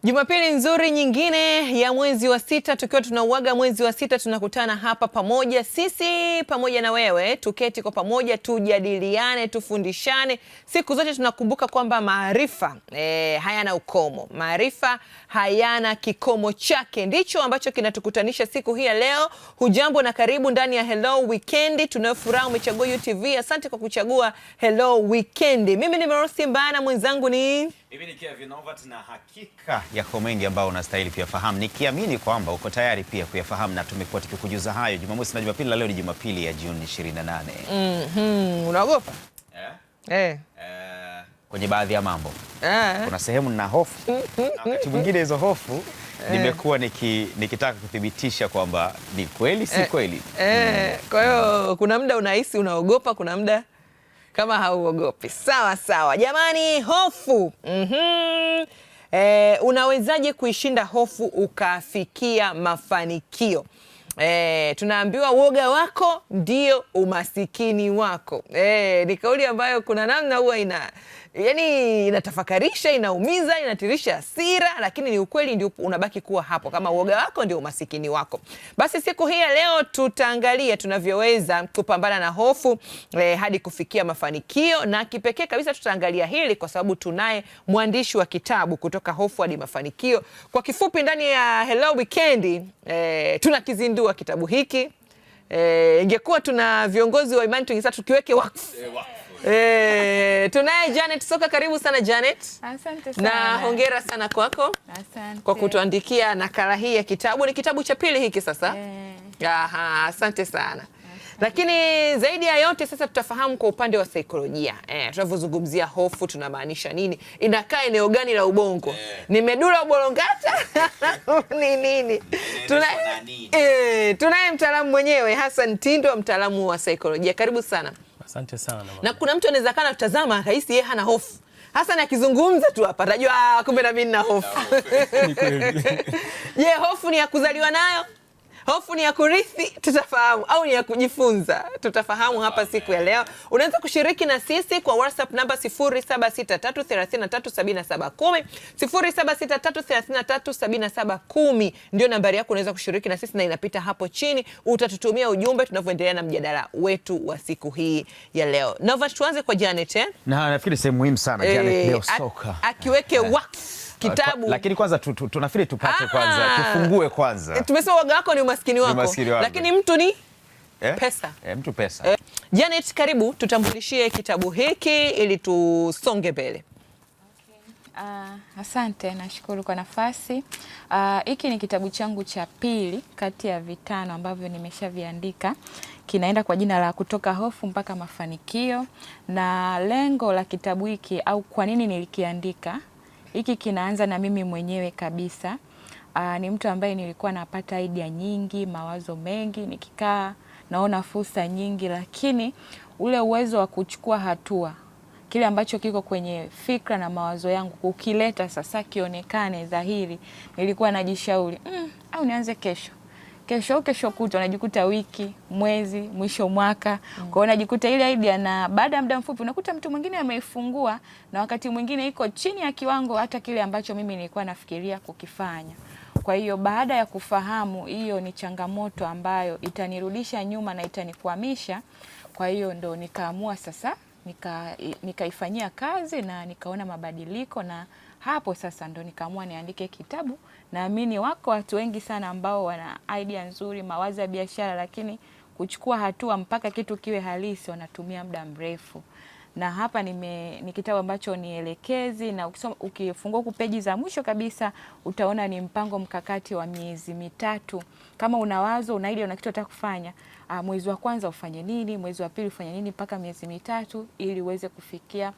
Jumapili nzuri nyingine ya mwezi wa sita, tukiwa tunauaga mwezi wa sita, tunakutana hapa pamoja sisi pamoja na wewe, tuketi kwa pamoja, tujadiliane, tufundishane. Siku zote tunakumbuka kwamba maarifa hayana ukomo, maarifa hayana kikomo chake. Ndicho ambacho kinatukutanisha siku hii ya leo. Hujambo na karibu ndani ya Hello Weekend. Tunafurahi umechagua UTV. Asante kwa kuchagua Hello Weekend. Mimi ni Merosi Mbana, mwenzangu ni mimi ni Kevin Novat, na hakika yako mengi ambayo unastahili kuyafahamu, nikiamini kwamba uko tayari pia kuyafahamu, na tumekuwa tukikujuza hayo Jumamosi na Jumapili, na leo ni Jumapili ya Juni 28. Unaogopa? Kwenye baadhi ya mambo kuna sehemu nina hofu, na wakati mwingine hizo hofu nimekuwa nikitaka kuthibitisha kwamba ni kweli si kweli. Kwa hiyo kuna muda unahisi unaogopa, kuna muda kama hauogopi. Sawa sawa jamani, hofu. Unawezaje kuishinda hofu ukafikia mafanikio? Tunaambiwa woga wako ndio umasikini wako. Ni kauli ambayo kuna namna huwa inatafakarisha, inaumiza, inatirisha hasira, lakini ni ukweli ndio unabaki kuwa hapo, kama woga wako ndio umasikini wako. Basi siku hii ya leo tutaangalia tunavyoweza kupambana na hofu hadi kufikia mafanikio, na kipekee kabisa tutaangalia hili kwa sababu tunaye mwandishi wa kitabu Kutoka Hofu Hadi Mafanikio. Kwa kifupi, ndani ya Hello Weekend tunakizindua kitabu hiki. Ingekuwa tuna viongozi wa imani tungesema tukiweke wakfu. Tunaye Janet Soka. Karibu sana Janet. Asante sana. Na hongera sana kwako. Asante. Kwa kutuandikia nakala hii ya kitabu. Ni kitabu cha pili hiki sasa. Asante sana. Lakini zaidi ya yote sasa tutafahamu kwa upande wa saikolojia. Tunavyozungumzia hofu tunamaanisha nini? Inakaa eneo gani la ubongo? Ni medula oblongata? Ni nini? Tunaye mtaalamu mwenyewe Hassan Tindo, mtaalamu wa saikolojia. Karibu sana. Asante sana. Na kuna mtu anaweza kana tutazama akahisi yeye hana hofu. Hassan akizungumza tu hapa atajua kumbe na mimi nina hofu. Ni kweli. Je, hofu ni ya kuzaliwa nayo? Hofu ni ya kurithi? Tutafahamu. Au ni ya kujifunza? Tutafahamu hapa siku ya leo. Unaweza kushiriki na sisi kwa WhatsApp namba 0763337710. 0763337710 ndio nambari yako, unaweza kushiriki na sisi na inapita hapo chini. Utatutumia ujumbe tunavyoendelea na mjadala wetu wa siku hii ya leo. Nova, tuanze kwa Janet. Na nafikiri sehemu muhimu sana Janet leo soka. Akiweke wakfu kitabu. Lakini kwanza tunafikiri tupate kwanza, tufungue kwanza. Tumesema woga wako ni umaskini wako. Lakini mtu ni pesa. Mtu pesa. Janet, karibu tutambulishie kitabu hiki ili tusonge mbele. Asante, nashukuru kwa nafasi. Hiki ni kitabu changu cha pili kati ya vitano ambavyo nimeshaviandika. Kinaenda kwa jina la Kutoka Hofu mpaka Mafanikio, na lengo la kitabu hiki au kwa nini nilikiandika, hiki kinaanza na mimi mwenyewe kabisa. Ni mtu ambaye nilikuwa napata idea nyingi, mawazo mengi, nikikaa naona fursa nyingi, lakini ule uwezo wa kuchukua hatua, kile ambacho kiko kwenye fikra na mawazo yangu kukileta sasa kionekane dhahiri, nilikuwa najishauri au nianze kesho kutwa, najikuta wiki, mwezi, mwisho mwaka. Kwa hiyo najikuta ile idea, na baada ya muda mfupi unakuta mtu mwingine ameifungua, na wakati mwingine iko chini ya kiwango hata kile ambacho mimi nilikuwa nafikiria kukifanya. Kwa hiyo baada ya kufahamu hiyo ni changamoto ambayo itanirudisha nyuma na itanikwamisha, kwa hiyo ndo nikaamua sasa nikaifanyia kazi na nikaona mabadiliko, na hapo sasa ndo nikaamua niandike kitabu. Naamini wako watu wengi sana ambao wana idea nzuri, mawazo ya biashara, lakini kuchukua hatua mpaka kitu kiwe halisi wanatumia muda mrefu. Na hapa ni kitabu ambacho ni elekezi, na ukifungua peji za mwisho kabisa utaona ni mpango mkakati wa miezi mitatu. Kama una wazo, una idea, una kitu unataka kufanya, mwezi wa kwanza ufanye nini, mwezi wa pili ufanye nini, mpaka miezi mitatu, ili uweze kufikia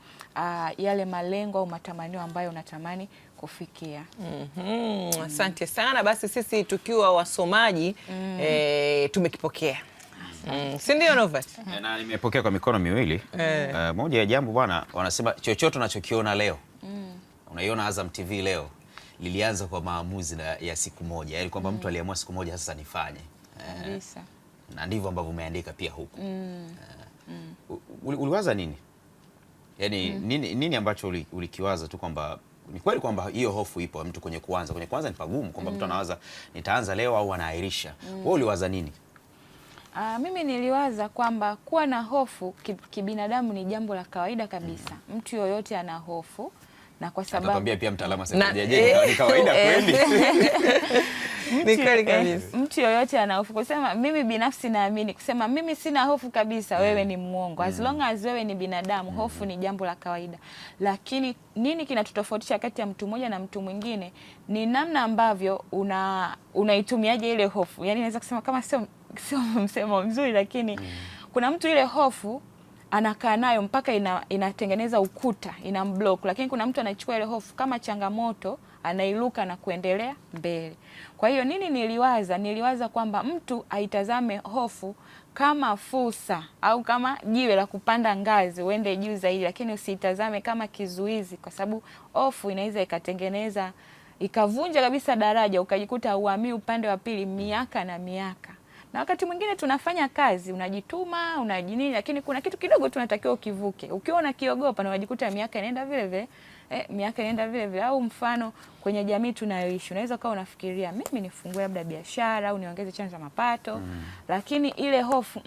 yale malengo au matamanio ambayo unatamani kufikia. Asante sana. Basi sisi tukiwa wasomaji tumekipokea. Si ndio Novat? Na nimepokea kwa mikono miwili. Moja ya jambo bwana, wanasema chochote unachokiona leo, unaiona Azam TV leo, lilianza kwa maamuzi ya siku moja. Yaani kwamba mtu aliamua siku moja sasa nifanye. Na ndivyo ambavyo umeandika pia huku. Uliwaza nini? Yaani nini ambacho ulikiwaza tu kwamba ni kweli kwamba hiyo hofu ipo mtu kwenye kuanza ni pagumu kwamba mtu anawaza nitaanza leo au anaahirisha. Wewe uliwaza nini? Mimi niliwaza kwamba kuwa na hofu kibinadamu ni jambo la kawaida kabisa. Mtu yoyote ana hofu, na kwa sababu atakwambia pia mtaalamu asaidia ni kawaida kweli. Ni kweli kabisa. Mtu yoyote ana hofu. Kusema mimi binafsi naamini kusema mimi sina hofu kabisa, wewe ni muongo. As long as wewe ni binadamu, hofu ni jambo la kawaida. Lakini nini kinatutofautisha kati ya mtu mmoja na mtu mwingine ni namna ambavyo unaitumiaje ile hofu. Yaani naweza kusema kama sio msemo mzuri, lakini kuna mtu ile hofu anakaa nayo mpaka inatengeneza ukuta, inamblock, lakini kuna mtu anachukua ile hofu kama changamoto, anailuka na kuendelea mbele. Kwa hiyo nini niliwaza kwamba mtu aitazame hofu kama fursa au kama jiwe la kupanda ngazi uende juu zaidi, lakini usiitazame kama kizuizi, kwa sababu hofu inaweza ikavunja kabisa daraja, ukajikuta uhamii upande wa pili miaka na miaka. Na wakati mwingine tunafanya kazi, unajituma, unajinini, lakini kuna kitu kidogo tunatakiwa ukivuke. Ukiwa unakiogopa na unajikuta miaka inaenda vile vile. Au mfano kwenye jamii tunayoishi, unaweza kuwa unafikiria mimi nifungue labda biashara au niongeze chanzo cha mapato, lakini ile hofu,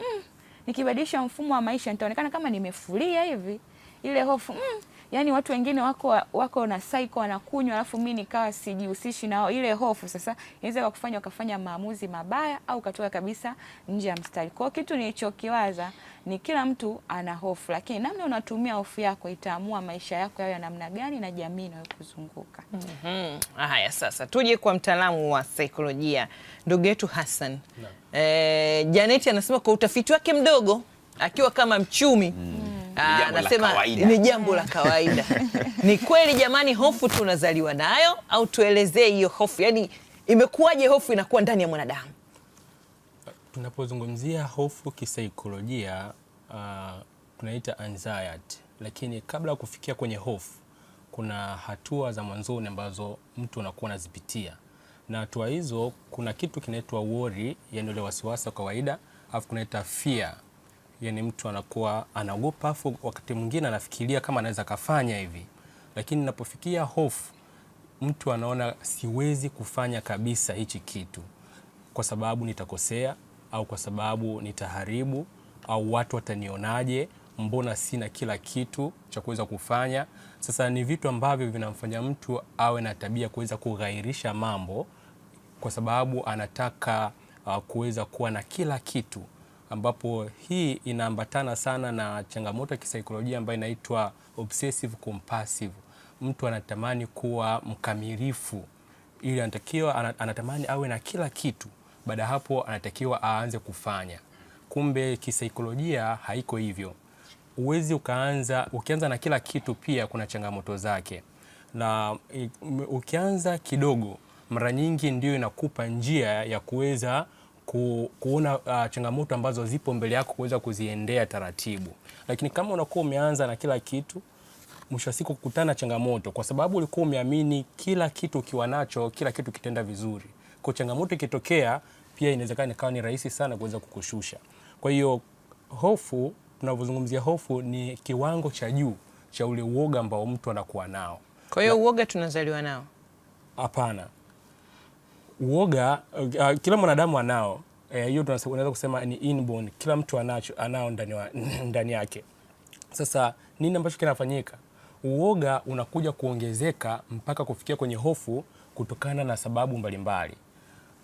nikibadilisha mfumo wa maisha nitaonekana kama nimefulia hivi. Ile hofu, yani watu wengine wako na cycle wanakunywa, alafu mimi nikawa sijihusishi nao. Ile hofu sasa inaweza kukufanya ukafanya maamuzi mabaya au katoka kabisa nje ya mstari. Kwa kitu nilichokiwaza ni kila mtu ana hofu, lakini namna unatumia hofu yako itaamua maisha yako yawe ya namna gani na jamii inayokuzunguka. Haya, sasa tuje kwa mtaalamu wa saikolojia ndugu yetu Hassan. Janet anasema kwa utafiti wake mdogo akiwa kama mchumi anasema ni jambo la kawaida. Ni kweli jamani, hofu tunazaliwa nayo au tuelezee hiyo hofu, yani imekuwaje hofu inakuwa ndani ya mwanadamu? Tunapozungumzia hofu kisaikolojia tunaita anxiety, lakini kabla ya kufikia kwenye hofu kuna hatua za mwanzoni ambazo mtu anakuwa anazipitia, na hatua hizo kuna kitu kinaitwa worry, yani ile wasiwasi wa kawaida, alafu kunaita fear, yani mtu anakuwa anaogopa, afu wakati mwingine anafikiria kama anaweza kafanya hivi. Lakini inapofikia hofu, mtu anaona siwezi kufanya kabisa hichi kitu kwa sababu nitakosea, au kwa sababu nitaharibu, au watu watanionaje, mbona sina kila kitu cha kuweza kufanya. Sasa ni vitu ambavyo vinamfanya mtu awe na tabia kuweza kughairisha mambo kwa sababu anataka kuweza kuwa na kila kitu, ambapo hii inaambatana sana na changamoto ya kisaikolojia ambayo inaitwa obsessive compulsive. Mtu anatamani kuwa mkamilifu, ili anatamani awe na kila kitu, baada ya hapo anatakiwa aanze kufanya. Kumbe kisaikolojia haiko hivyo. Ukianza na kila kitu pia kuna changamoto zake, na ukianza kidogo mara nyingi ndio inakupa njia ya kuweza kuona changamoto ambazo zipo mbele yako kuweza kuziendea taratibu. Lakini kama unakuwa umeanza na kila kitu, mwisho wa siku kukutana changamoto, kwa sababu ulikuwa umeamini kila kitu ukiwa nacho kila kitu kitenda vizuri. Kwa changamoto ikitokea pia inawezekana ikawa ni rahisi sana kuweza kukushusha. Kwa hiyo hofu, tunavyozungumzia hofu, ni kiwango cha juu cha ule uoga ambao mtu anakuwa nao. Kwa hiyo uoga tunazaliwa nao? Hapana. Uoga kila mwanadamu anao. Hiyo tunaweza kusema ni inborn, kila mtu anao ndani yake. Sasa nini ambacho kinafanyika? Uoga unakuja kuongezeka mpaka kufikia kwenye hofu kutokana na sababu mbalimbali.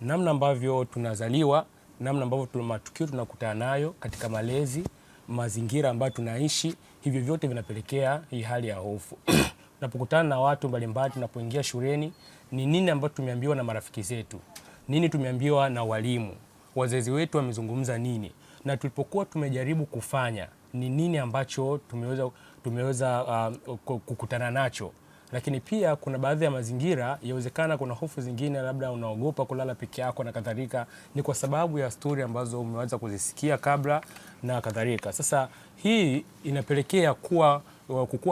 Namna ambavyo tunazaliwa, namna ambavyo matukio tunakutana nayo katika malezi, mazingira ambayo tunaishi, hivyo vyote vinapelekea hii hali ya hofu. Tunapokutana na watu mbalimbali, tunapoingia shuleni, ni nini ambacho tumeambiwa na marafiki zetu? Nini tumeambiwa na walimu? Wazazi wetu wamezungumza nini? Na tulipokuwa tumejaribu kufanya, ni nini ambacho tumeweza kukutana nacho? Lakini pia kuna baadhi ya mazingira, yawezekana kuna hofu zingine, labda unaogopa kulala peke yako na kadhalika, ni kwa sababu ya story ambazo umeweza kuzisikia kabla na kadhalika. Sasa hii inapelekea kukua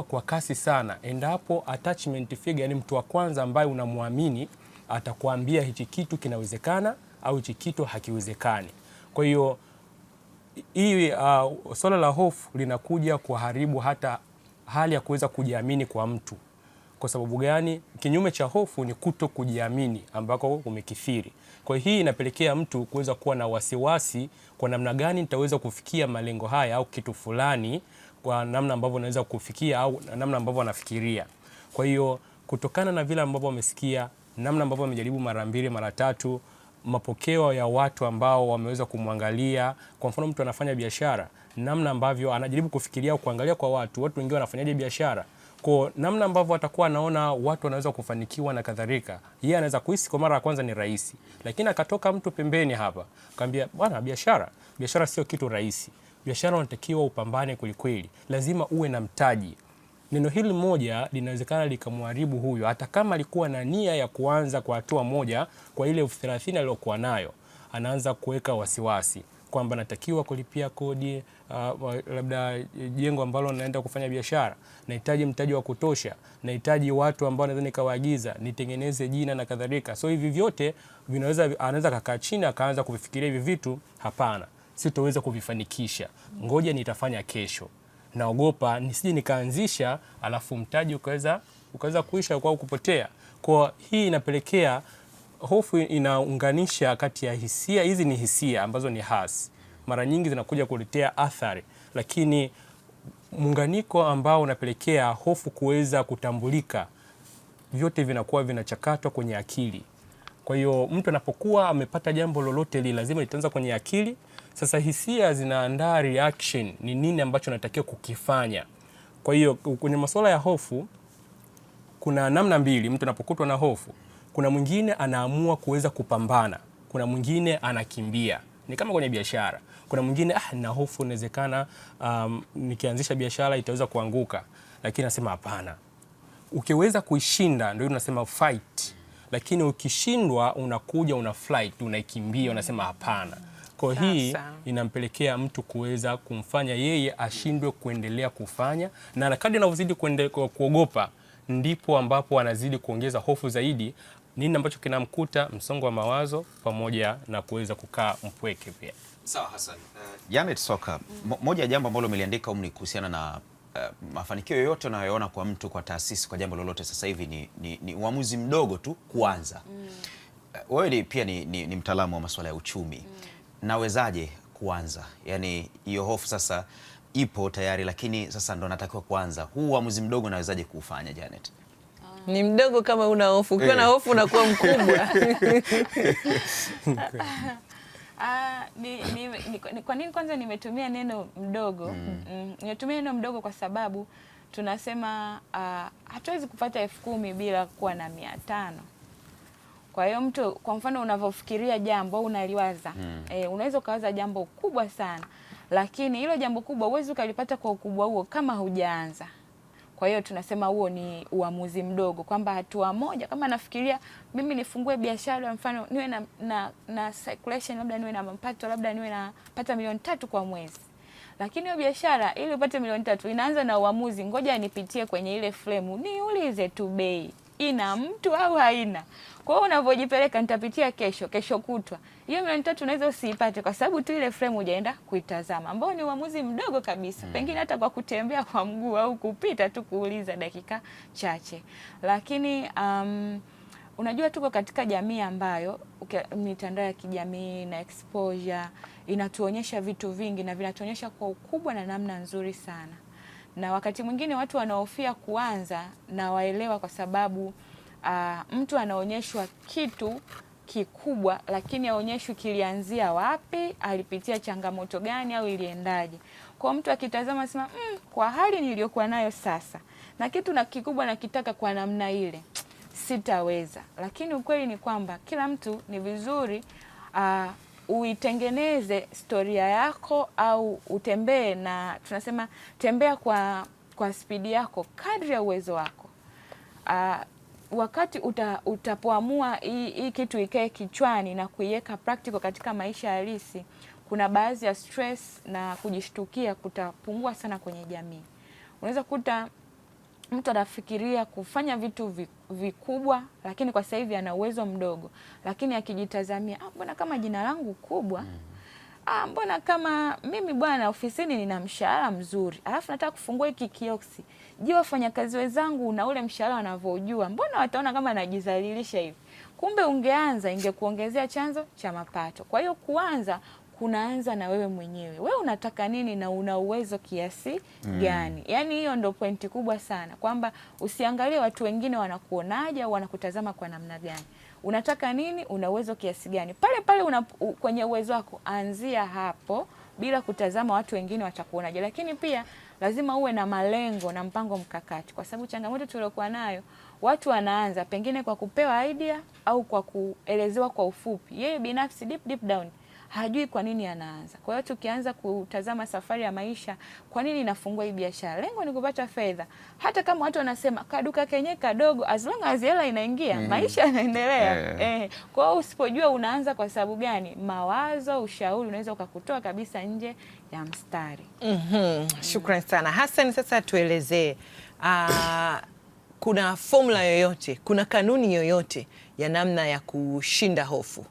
kwa kasi sana endapo attachment figure, yani mtu wa kwanza ambaye unamwamini, atakwambia hichi kitu kinawezekana au hichi kitu hakiwezekani. Kwa hiyo hii swala la hofu linakuja kuharibu hata hali ya kuweza kujiamini kwa mtu. Kwa sababu gani? Kinyume cha hofu ni kuto kujiamini ambako umekithiri. Kwa hiyo hii inapelekea mtu kuweza kuwa na wasiwasi, kwa namna gani nitaweza kufikia malengo haya au kitu fulani, kwa namna ambavyo naweza kufikia au namna ambavyo anafikiria. Kwa hiyo kutokana na vile ambavyo wamesikia, namna ambavyo wamejaribu mara 2 mara 3, mapokeo ya watu ambao wameweza kumwangalia. Kwa mfano mtu anafanya biashara, namna ambavyo anajaribu kufikiria au kuangalia kwa watu wengine wanafanyaje biashara, kwa namna ambavyo atakuwa anaona watu wanaweza kufanikiwa na kadhalika. Yeye anaweza kuhisi kwa mara ya kwanza ni rahisi, lakini akatoka mtu pembeni hapa akamwambia, bwana, biashara sio kitu rahisi. Biashara unatakiwa upambane kweli, lazima uwe na mtaji. Neno hili moja linawezekana likamharibu huyo, hata kama alikuwa na nia ya kuanza kwa hatua moja, kwa ile 30,000 aliyokuwa nayo, anaanza kuweka wasiwasi kwamba natakiwa kulipia kodi, labda jengo ambalo naenda kufanya biashara, nahitaji mtaji wa kutosha, nahitaji watu ambao naweza nikawaagiza, nitengeneze jina na kadhalika. So hivi vyote anaweza kukaa chini akaanza kuvifikiria hivi vitu, hapana, sitoweza kuvifanikisha, ngoja nitafanya kesho. Naogopa nisije nikaanzisha alafu mtaji ukaweza kuisha kwa kupotea. Kwa hii inapelekea hofu, inaunganisha kati ya hisia. Hizi ni hisia ambazo ni hasi, mara nyingi zinakuja kuletea athari, lakini muunganiko ambao unapelekea hofu kuweza kutambulika, vyote vinakuwa vinachakatwa kwenye akili. Kwa hiyo mtu anapokuwa amepata jambo lolote li lazima litaanza kwenye akili. Sasa hisia zinaandaa reaction, ni nini ambacho natakiwa kukifanya. Kwa hiyo kwenye masuala ya hofu kuna namna mbili. Mtu anapokutwa na hofu, kuna mwingine anaamua kuweza kupambana, kuna mwingine anakimbia. Ni kama kwenye biashara, kuna mwingine na hofu, inawezekana nikianzisha biashara itaweza kuanguka, lakini nasema hapana. Ukiweza kuishinda ndio unasema fight, lakini ukishindwa unakuja una flight, unaikimbia, unasema hapana. Kwa hii inampelekea mtu kuweza kumfanya yeye ashindwe kuendelea kufanya, na kadri anavyozidi kuogopa ndipo ambapo anazidi kuongeza hofu zaidi. Nini ambacho kinamkuta? Msongo wa mawazo pamoja na kuweza kukaa mpweke pia. Sawa Hassan. Janet Soka, moja ya jambo ambalo umeliandika ni kuhusiana na mafanikio yoyote unayoona kwa mtu, kwa taasisi, kwa jambo lolote sasa hivi ni uamuzi mdogo tu kuanza. Wewe pia ni mtaalamu wa masuala ya uchumi. Nawezaje kuanza? Yaani hiyo hofu sasa ipo tayari, lakini sasa ndo natakiwa kuanza. Huu uamuzi mdogo nawezaje kuufanya, Janet? Ni mdogo kama una hofu. Ukiwa na hofu unakuwa mkubwa. Kwa nini kwanza nimetumia neno mdogo? Nimetumia neno mdogo kwa sababu tunasema hatuwezi kupata 10,000 bila kuwa na 500. Kwa hiyo mtu, kwa mfano, unavyofikiria jambo unaliwaza, unaweza ukawaza jambo kubwa sana, lakini hilo jambo kubwa huwezi ukalipata kwa ukubwa huo kama hujaanza. Kwa hiyo tunasema huo ni uamuzi mdogo, kwamba hatua moja, kama nafikiria mimi nifungue biashara, mfano niwe na circulation, labda niwe na mapato, labda niwe napata 3 kwa mwezi. Lakini hiyo biashara ili upate 3 inaanza na uamuzi, ngoja nipitie kwenye ile frame, niulize tu bei ina mtu au haina. Kwa hiyo unavyojipeleka, nitapitia kesho kutwa, hiyo 3 unaweza usiipate kwa sababu tu ile frame hujaenda kuitazama, ambao ni uamuzi mdogo kabisa. Pengine hata kwa kutembea kwa mguu au kupita tu kuuliza dakika chache. Lakini unajua tuko katika jamii ambayo mitandao ya kijamii na exposure inatuonyesha vitu vingi, na vinatuonyesha kwa ukubwa na namna nzuri sana. Na wakati mwingine watu wanahofia kuanza, na waelewa, kwa sababu mtu anaonyeshwa kitu kikubwa, lakini aonyeshwi kilianzia wapi, alipitia changamoto gani, au iliendaje. Kwa mtu akitazama sema, kwa hali niliyokuwa nayo sasa na kitu na kikubwa nakitaka kwa namna ile, sitaweza. Lakini ukweli ni kwamba kila mtu ni vizuri uitengeneze historia yako, au utembee, na tunasema tembea kwa spidi yako kadri ya uwezo wako. Wakati utapoamua hii kitu ikae kichwani na kuiweka practical katika maisha halisi, kuna baadhi ya stress na kujishtukia kutapungua sana kwenye jamii. Unaweza kuta mtu anafikiria kufanya vitu vikubwa, lakini kwa sasa hivi ana uwezo mdogo, lakini akijitazamia, mbona kama jina langu kubwa, mbona kama mimi bwana ofisini nina mshahara mzuri, alafu nataka kufungua hiki kioski. Je, wafanyakazi wenzangu na ule mshahara wanavyojua, mbona wataona kama najizalilisha hivi? Kumbe ungeanza, ingekuongezea chanzo cha mapato. Kwa hiyo kuanza kunaanza na wewe mwenyewe. Wewe unataka nini na una uwezo kiasi gani? Yaani hiyo ndo pointi kubwa sana, kwamba usiangalie watu wengine wanakuonaje au wanakutazama kwa namna gani. Unataka nini? Una uwezo kiasi gani? Pale pale kwenye uwezo wako, anzia hapo bila kutazama watu wengine watakuonaje. Lakini pia lazima uwe na malengo na mpango mkakati, kwa sababu changamoto tuliokuwa nayo, watu wanaanza pengine kwa kupewa idea au kwa kuelezewa kwa ufupi. Yeye binafsi deep down hajui kwa nini anaanza. Kwa hiyo tukianza kutazama safari ya maisha, kwa nini nafungua hii biashara? Lengo ni kupata fedha. Hata kama watu wanasema kaduka kenye kadogo, as long as hela inaingia, maisha yanaendelea. Kwa hiyo usipojua unaanza kwa sababu gani, mawazo, ushauri unaweza ukakutoa kabisa nje ya mstari. Shukrani sana Hassan. Sasa tuelezee, kuna formula yoyote, kuna kanuni yoyote ya namna ya kushinda hofu?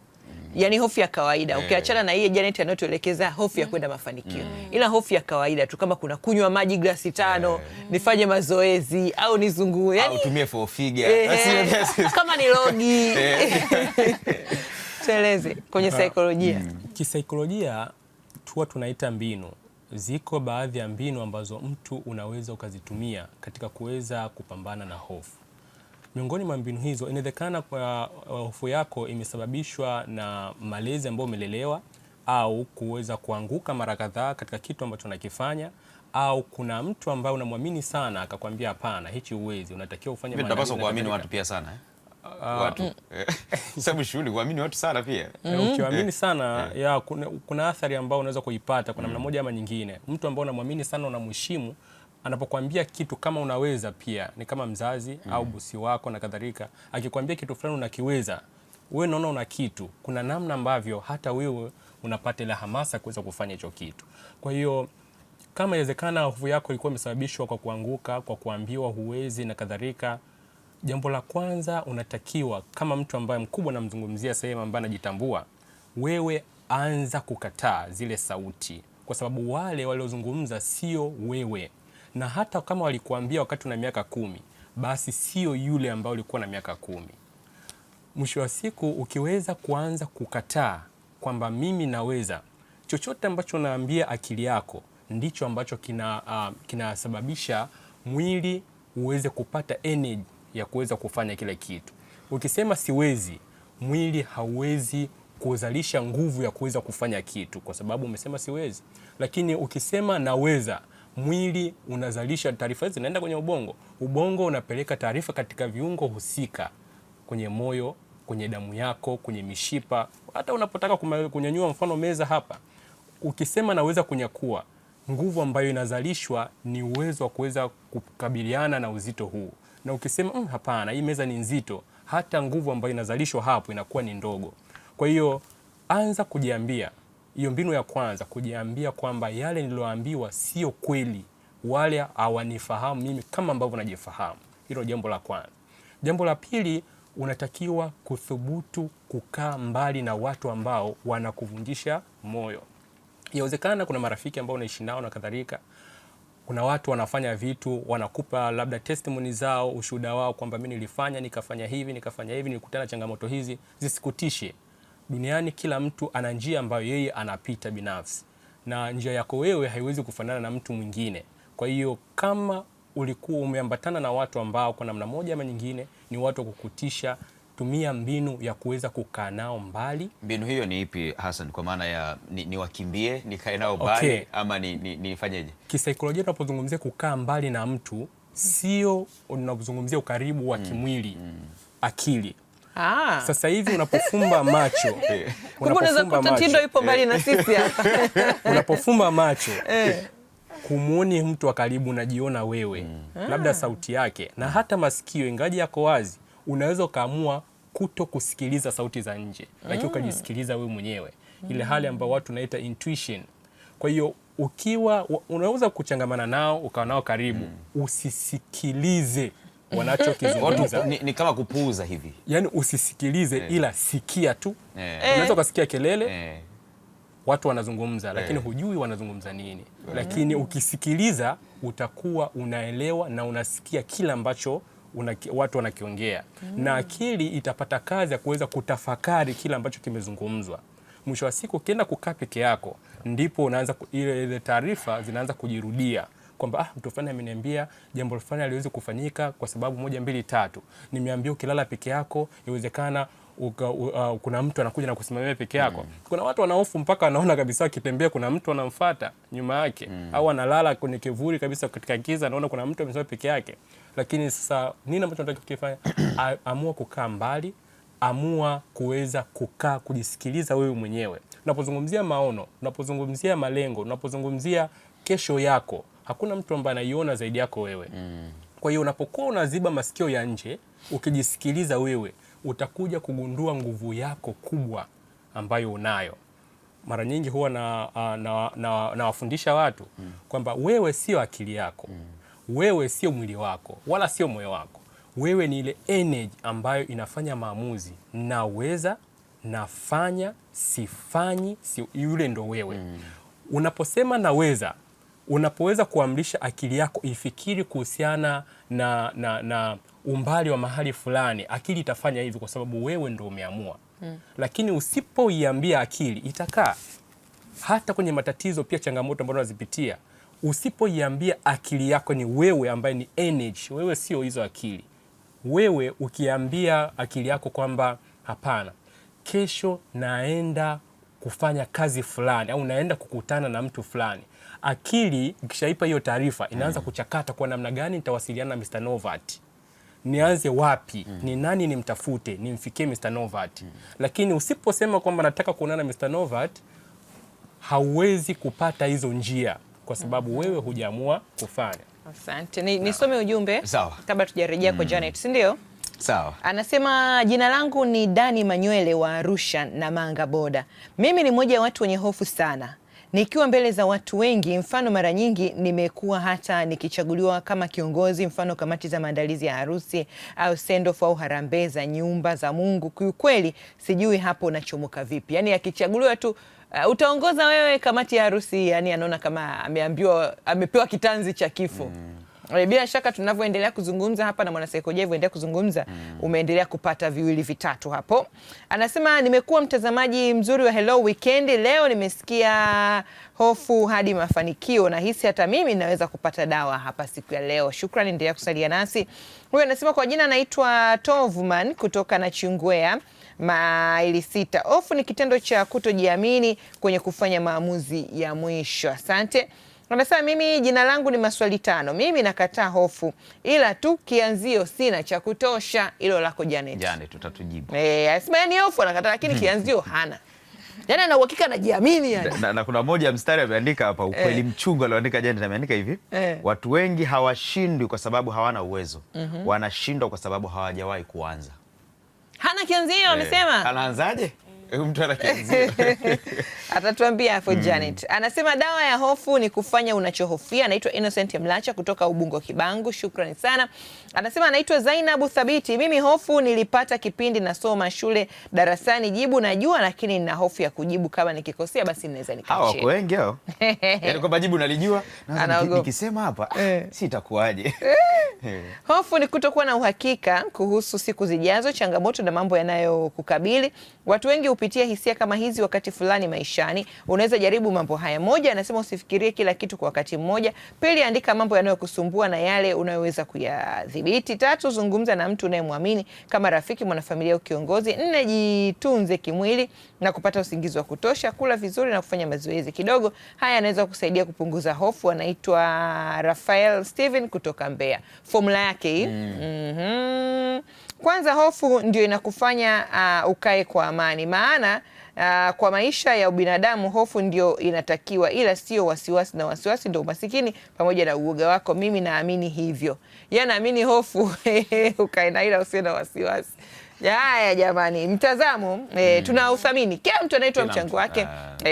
Yaani hofu ya kawaida, ukiachana na hii Janet anayotuelekeza hofu ya kwenda mafanikio, ila hofu ya kawaida tu, kama kuna kunywa maji glasi 5, nifanye mazoezi au nizungue, yani au tumie four figure kama ni logi. Tueleze kwenye saikolojia. Kisaikolojia huwa tunaita mbinu. Ziko baadhi ya mbinu ambazo mtu unaweza ukazitumia katika kuweza kupambana na hofu. Miongoni mwa mbinu hizo, inawezekana kwa hofu yako imesababishwa na malezi ambayo umelelewa, au kuweza kuanguka mara kadhaa katika kitu ambacho unakifanya, au kuna mtu ambaye unamwamini sana akakwambia hapana, hichi uwezi, unatakiwa ufanye maana. Tunapaswa kuamini watu pia sana watu. Sababu shughuli kuamini watu sana pia. Ukiamini sana ya kuna athari ambayo unaweza kuipata kwa namna moja ama nyingine. Mtu ambaye unamwamini sana, unamheshimu, anapokuambia kitu kama unaweza, pia ni kama mzazi au bosi wako na kadhalika, akikwambia kitu fulani unakiweza, wewe unaona una kitu, kuna namna ambavyo hata wewe unapata ile hamasa kuweza kufanya hicho kitu. Kwa hiyo kama inawezekana hofu yako ilikuwa imesababishwa kwa kuanguka, kwa kuambiwa huwezi na kadhalika, jambo la kwanza unatakiwa, kama mtu ambaye mkubwa namzungumzia sehemu ambaye anajitambua, wewe anza kukataa zile sauti, kwa sababu wale waliozungumza sio wewe. Na hata kama walikuambia wakati una miaka 10, basi sio yule ambao ulikuwa na miaka 10. Mwisho wa siku ukiweza kuanza kukataa kwamba mimi naweza, chochote ambacho naambia akili yako ndicho ambacho kinasababisha mwili uweze kupata energy ya kuweza kufanya kile kitu. Ukisema siwezi, mwili hauwezi kuzalisha nguvu ya kuweza kufanya kitu kwa sababu umesema siwezi. Lakini ukisema naweza, mwili unazalisha taarifa hizi, zinaenda kwenye ubongo. Ubongo unapeleka taarifa katika viungo husika, kwenye moyo, kwenye damu yako, kwenye mishipa. Hata unapotaka kunyanyua mfano meza hapa, ukisema naweza kunyakua, nguvu ambayo inazalishwa ni uwezo wa kuweza kukabiliana na uzito huu. Na ukisema hapana, hii meza ni nzito, hata nguvu ambayo inazalishwa hapo inakuwa ni ndogo. Kwa hiyo anza kujiambia, hiyo mbinu ya kwanza, kujiambia kwamba yale niliyoambiwa sio kweli, wale hawanifahamu mimi kama ambavyo najifahamu. Hilo jambo la kwanza. Jambo la pili, unatakiwa kuthubutu kukaa mbali na watu ambao wanakuvunjisha moyo. Inawezekana kuna marafiki ambao unaishi nao na kadhalika. Kuna watu wanafanya vitu, wanakupa labda testimony zao, ushuhuda wao kwamba mimi nilifanya, nikafanya hivi, nilikutana changamoto hizi. Zisikutishe. Duniani kila mtu ana njia ambayo yeye anapita binafsi, na njia yako wewe haiwezi kufanana na mtu mwingine. Kwa hiyo kama ulikuwa umeambatana na watu ambao kwa namna moja ama nyingine ni watu wa kukutisha, tumia mbinu ya kuweza kukaa nao mbali. Mbinu hiyo ni ipi Hassan? Kwa maana ya niwakimbie, nikae nao mbali, ama nifanyeje? Kisaikolojia tunapozungumzia kukaa mbali na mtu, sio unapozungumzia ukaribu wa kimwili, akili. Sasa hivi unapofumba macho, Tindo yupo mbali na sisi hapa. Unapofumba macho, kumuoni mtu wa karibu, unajiona wewe, labda sauti yake, na hata masikio ingaji yako wazi, unaweza ukaamua kuto kusikiliza sauti za nje, lakini ukajisikiliza wewe mwenyewe, ile hali ambayo watu naita intuition. Kwa hiyo ukiwa unaweza kuchangamana nao, ukawa nao karibu, usisikilize wanachokizungumza. Ni kama kupuuza hivi. Yaani usisikilize, ila sikia tu. Unaweza ukasikia kelele, watu wanazungumza lakini hujui wanazungumza nini. Lakini ukisikiliza utakuwa unaelewa na unasikia kila ambacho watu wanakiongea. Na akili itapata kazi ya kuweza kutafakari kila ambacho kimezungumzwa. Mwisho wa siku ukienda kukaa peke yako ndipo unaanza ile taarifa zinaanza kujirudia kwamba mtu fulani ameniambia jambo fulani aliwezi kufanyika kwa sababu 1 2 3. Nimeambiwa ukilala peke yako iwezekana kuna mtu anakuja na kusimamia peke yako. Kuna watu wanahofu mpaka wanaona kabisa akitembea kuna mtu anamfuata nyuma yake, au analala kwenye kivuli kabisa katika giza anaona kuna mtu amesimama peke yake. Lakini sasa nini ambacho nataka kufanya? Amua kukaa mbali, amua kuweza kukaa kujisikiliza wewe mwenyewe. Unapozungumzia maono, unapozungumzia malengo, unapozungumzia kesho yako, hakuna mtu ambaye anaiona zaidi yako wewe. Kwa hiyo unapokuwa unaziba masikio ya nje, ukijisikiliza wewe, utakuja kugundua nguvu yako kubwa ambayo unayo. Mara nyingi huwa nawafundisha watu kwamba wewe sio akili yako, wewe sio mwili wako, wala sio moyo wako. Wewe ni ile energy ambayo inafanya maamuzi. Naweza, nafanya, sifanyi, yule ndo wewe. Unaposema naweza, unapoweza kuamrisha akili yako ifikiri kuhusiana na umbali wa mahali fulani, akili itafanya hivyo kwa sababu wewe ndo umeamua. Lakini usipoiambia akili itakaa. Hata kwenye matatizo pia, changamoto ambazo unazipitia, usipoiambia akili yako ni wewe ambaye ni energy, wewe sio hizo akili. Wewe ukiambia akili yako kwamba hapana, kesho naenda kufanya kazi fulani au naenda kukutana na mtu fulani, akili ikishaipa hiyo taarifa inaanza kuchakata kwa namna gani nitawasiliana na Mr. Novat, nianze wapi, ni nani nimtafute, nimfikie Mr. Novat. Lakini usiposema kwamba nataka kuonana na Mr. Novat, hauwezi kupata hizo njia kwa sababu wewe hujaamua kufanya. Asante. Nisome ujumbe kabla tujarejea kwa Janet, si ndio? Sawa. Anasema jina langu ni Dani Manywele wa Arusha na Manga Boda. Mimi ni mmoja wa watu wenye hofu sana. Nikiwa mbele za watu wengi, mfano mara nyingi nimekuwa hata nikichaguliwa kama kiongozi, mfano kamati za maandalizi ya harusi au send-off au harambee za nyumba za Mungu. Kiukweli sijui hapo nachomoka vipi. Yaani akichaguliwa tu utaongoza wewe kamati ya harusi, yani anaona kama amepewa kitanzi cha kifo. Bila shaka tunavyoendelea kuzungumza hapa na mwanasaikolojia endelea kuzungumza, umeendelea kupata viwili vitatu hapo. Anasema nimekuwa mtazamaji mzuri wa Hello Weekend, leo nimesikia hofu hadi mafanikio, na hisi hata mimi naweza kupata dawa hapa siku ya leo. Shukrani, endelea kusalia nasi. Huyu anasema kwa jina naitwa Tovman kutoka Nachingwea maili 6. Hofu ni kitendo cha kutojiamini kwenye kufanya maamuzi ya mwisho. Asante. Anasema mimi jina langu ni maswali 5. Mimi nakataa hofu, ila tu kianzio sina cha kutosha. Hilo lako Janet. Janet tutatujibu. Anasema yani hofu anakataa lakini kianzio hana. Yaani ana uhakika anajiamini yani. Na kuna moja mstari ameandika hapa ukweli mchungu aliandika Janet, ameandika hivi. Watu wengi hawashindwi kwa sababu hawana uwezo. Wanashindwa kwa sababu hawajawahi kuanza. Hana kianzio amesema. Anaanzaje? Mtu anakianzia. Atatuambia hapo Janet. Anasema dawa ya hofu ni kufanya unachohofia. Anaitwa Innocent Mlacha kutoka Ubungo Kibangu. Shukrani sana. Anasema anaitwa Zainabu Thabiti. Mimi hofu nilipata kipindi nasoma shule darasani, jibu najua lakini nina hofu ya kujibu, kama nikikosea basi ninaweza nikachea. Hao wengi hao. Yaani kwamba jibu nalijua, nikisema hapa sitakuaje. Hofu ni kutokuwa na uhakika kuhusu siku zijazo, changamoto na mambo yanayokukabili. Watu wengi hupitia hisia kama hizi wakati fulani maishani. Unaweza jaribu mambo haya. Moja, anasema usifikirie kila kitu kwa wakati mmoja. Pili, andika mambo yanayokusumbua na yale unayoweza kuyadhibiti. 3, zungumza na mtu unayemwamini kama rafiki, mwanafamilia au kiongozi. 4, jitunze kimwili na kupata usingizi wa kutosha, kula vizuri na kufanya mazoezi kidogo. Haya yanaweza kusaidia kupunguza hofu. Anaitwa Rafael Steven kutoka Mbeya. Formula yake hii. Kwanza, hofu ndio inakufanya ukae kwa amani. Maana kwa maisha ya ubinadamu hofu ndio inatakiwa, ila sio wasiwasi, na wasiwasi ndio umasikini pamoja na uoga wako. Mimi naamini hivyo. Naamini hofu ukae na, ila usiwe na wasiwasi. Haya jamani, mtazamo tunauthamini. Kila mtu anaitwa mchango wake,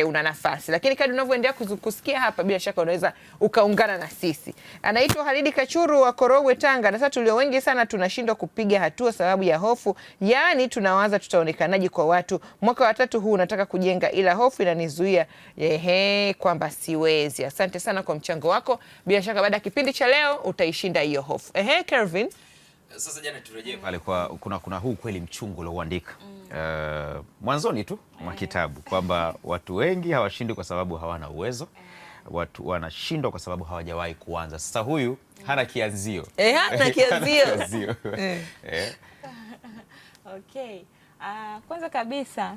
una nafasi, lakini kadri unavyoendelea kusikia hapa, bila shaka unaweza ukaungana na sisi. Anaitwa Halidi Kachuru wa Korogwe, Tanga, na sasa tulio wengi sana tunashindwa kupiga hatua sababu ya hofu. Yaani tunawaza tutaonekanaje kwa watu. Mwaka wa 3 huu unataka kujenga, ila hofu inanizuia kwamba siwezi. Asante sana kwa mchango wako. Bila shaka baada ya kipindi cha leo utaishinda hiyo hofu. Kelvin, sasa jana turejee pale kwa kuna huu kweli mchungu ulioandika mwanzoni tu mwa kitabu kwamba watu wengi hawashindi kwa sababu hawana uwezo, watu wanashindwa kwa sababu hawajawahi kuanza. Sasa huyu hana kianzio. Hana kianzio. Okay. Kwanza kabisa